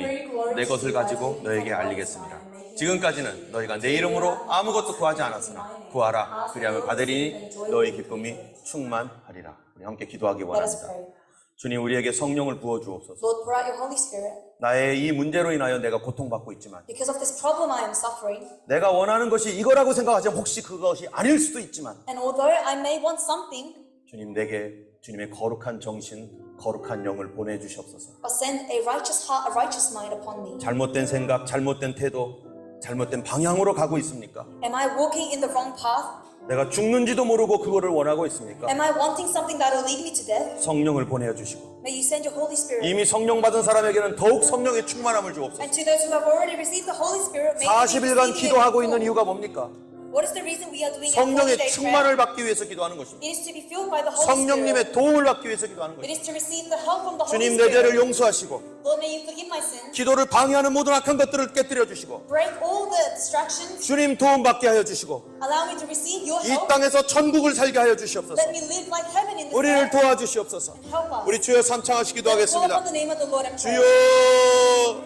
Speaker 3: 내 것을 가지고 너에게 알리겠습니다. 지금까지는 너희가 내 이름으로 아무것도 구하지 않았으나 구하라. 그리하면 받으리니 너희 기쁨이 충만하리라. 우리 함께 기도하기
Speaker 2: Let us
Speaker 3: 원합니다.
Speaker 2: pray.
Speaker 3: 주님 우리에게 성령을 부어주옵소서.
Speaker 2: Lord, pour out your Holy Spirit.
Speaker 3: 나의 이 문제로 인하여 내가 고통받고 있지만
Speaker 2: Because of this problem I am suffering,
Speaker 3: 내가 원하는 것이 이거라고 생각하지만 혹시 그것이 아닐 수도 있지만
Speaker 2: and although I may want something,
Speaker 3: 주님 내게 주님의 거룩한 정신, 거룩한 영을 보내주시옵소서.
Speaker 2: but send a righteous heart, a righteous mind upon me.
Speaker 3: 잘못된 생각, 잘못된 태도, 잘못된 방향으로 가고 있습니까?
Speaker 2: Am I walking in the wrong path?
Speaker 3: 내가 죽는지도 모르고 그거를 원하고 있습니까?
Speaker 2: Am I wanting something that will lead me to death?
Speaker 3: 성령을 보내주시고
Speaker 2: May you send your Holy Spirit.
Speaker 3: 이미 성령 받은 사람에게는 더욱 성령의 충만함을 주옵소서.
Speaker 2: And to those who have already received the Holy Spirit, may you
Speaker 3: 40일간
Speaker 2: receive it
Speaker 3: 기도하고
Speaker 2: in
Speaker 3: 있는
Speaker 2: full.
Speaker 3: 이유가 뭡니까?
Speaker 2: What is the reason we are doing a
Speaker 3: 성령의
Speaker 2: holiday prayer?
Speaker 3: 충만을 받기 위해서 기도하는 것입니다.
Speaker 2: It is to be filled by the Holy Spirit.
Speaker 3: 성령님의 도움을 받기 위해서 기도하는
Speaker 2: It
Speaker 3: 것입니다.
Speaker 2: is to receive the help from the Holy
Speaker 3: 주님 내 죄를
Speaker 2: Spirit.
Speaker 3: 용서하시고
Speaker 2: Lord, may you forgive my sins.
Speaker 3: 기도를 방해하는 모든 악한 것들을 깨뜨려 주시고
Speaker 2: Break all the distractions.
Speaker 3: 주님 도움 받게 하여 주시고
Speaker 2: Allow me to receive your
Speaker 3: 이
Speaker 2: help.
Speaker 3: 땅에서 천국을 살게 하여 주시옵소서.
Speaker 2: Let me live like heaven in this
Speaker 3: 우리를
Speaker 2: earth.
Speaker 3: 도와주시옵소서.
Speaker 2: And help us.
Speaker 3: 우리 주여 삼창하시
Speaker 2: Let's call
Speaker 3: 기도하겠습니다.
Speaker 2: upon the name of the Lord and
Speaker 3: 주여,
Speaker 2: pray.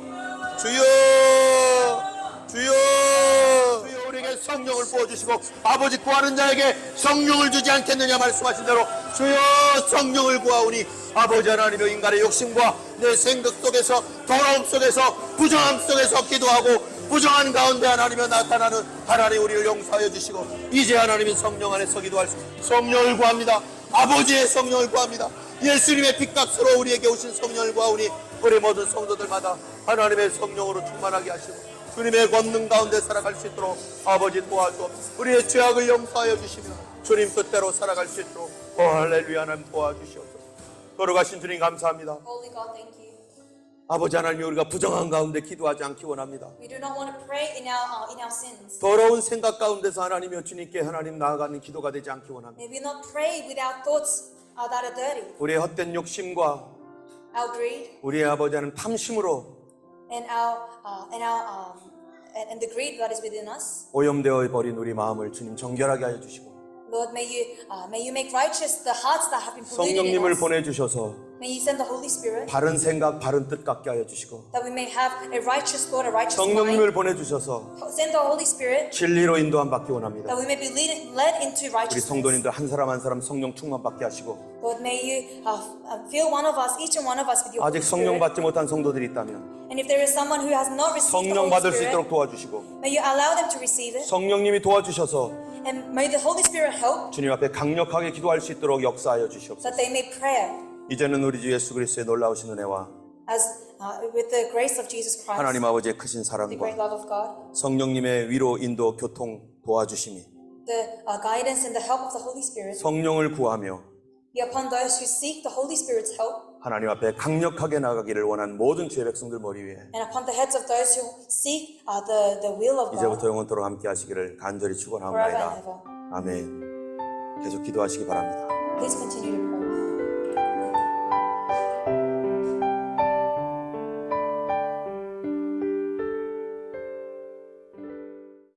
Speaker 3: 주여, 주여, 주여 우리에게 성령을 부어주시고 아버지 구하는 자에게 성령을 주지 않겠느냐 말씀하신 대로 주여 성령을 구하오니 아버지 하나님의 인간의 욕심과 내 생각 속에서 더러움 속에서 부정함 속에서 기도하고 부정한 가운데 하나님의 나타나는 하나님 우리를 용서하여 주시고 이제 하나님의 성령 안에서 기도할 수 성령을 구합니다. 아버지의 성령을 구합니다. 예수님의 핏값으로 우리에게 오신 성령을 구하오니 우리 모든 성도들마다 하나님의 성령으로 충만하게 하시고 주님의 권능 가운데 살아갈 수 있도록 아버지 도와주옵소서. 우리의 죄악을 용서하여 주시며 주님 뜻대로 살아갈 수 있도록 할렐루야 하나님 도와주시옵소서. 걸어가신 주님 감사합니다.
Speaker 2: Holy God, thank you.
Speaker 3: 아버지 하나님 우리가 부정한 가운데 기도하지 않기 원합니다.
Speaker 2: We do not want to pray in our sins.
Speaker 3: 더러운 생각 가운데서 하나님이여 주님께 하나님 나아가는 기도가 되지 않기 원합니다.
Speaker 2: May we not pray with our thoughts that are dirty.
Speaker 3: 우리의 헛된 욕심과
Speaker 2: Our greed
Speaker 3: 우리의 아버지 하나님 탐심으로
Speaker 2: and the greed that is within us.
Speaker 3: 오염되어 버린 우리 마음을 주님 정결하게 하여 주시고
Speaker 2: Lord, may you make righteous the hearts that have been polluted in
Speaker 3: 성령님을
Speaker 2: us.
Speaker 3: 보내주셔서
Speaker 2: May you send the Holy Spirit
Speaker 3: 바른 생각 바른 뜻 갖게 하여 주시고
Speaker 2: that we may have a righteous thought, a righteous mind.
Speaker 3: 성령님을 보내주셔서
Speaker 2: Send the Holy Spirit
Speaker 3: 진리로 인도함 받기 원합니다.
Speaker 2: that we may be led into
Speaker 3: 우리
Speaker 2: righteousness.
Speaker 3: 성도님들 한 사람 한 사람 성령 충만 받게 하시고
Speaker 2: Lord, may you fill one of us, each and one of us with your Holy
Speaker 3: 아직 성령
Speaker 2: Spirit.
Speaker 3: 받지 못한 성도들이 있다면
Speaker 2: And if there is someone who has not received the
Speaker 3: 성령
Speaker 2: Holy
Speaker 3: 받을 수 있도록
Speaker 2: Spirit,
Speaker 3: 도와주시고
Speaker 2: may you allow them to receive it.
Speaker 3: 성령님이 도와주셔서
Speaker 2: And may the Holy Spirit help
Speaker 3: 주님 앞에 강력하게 기도할 수 있도록 역사하여 주시옵소서.
Speaker 2: that they may pray
Speaker 3: 이제는 우리 주 예수 그리스도의 놀라우신 은혜와
Speaker 2: as with the grace of Jesus Christ,
Speaker 3: 하나님 아버지의 크신
Speaker 2: the great
Speaker 3: 사랑과
Speaker 2: love of God,
Speaker 3: 성령님의 위로 인도 교통 도와주심이
Speaker 2: the guidance and the help of the Holy Spirit
Speaker 3: 성령을 구하며
Speaker 2: be upon those who seek the Holy Spirit's help,
Speaker 3: 하나님 앞에 강력하게 나가기를 원하는 모든 죄 백성들 머리 위에
Speaker 2: and upon the heads of those who seek the will of God
Speaker 3: 이제부터 영원토록 함께 하시기를 간절히
Speaker 2: forever and
Speaker 3: 축원하옵나이다.
Speaker 2: ever.
Speaker 3: 아멘. 계속 기도하시기 바랍니다.
Speaker 2: Please continue to pray.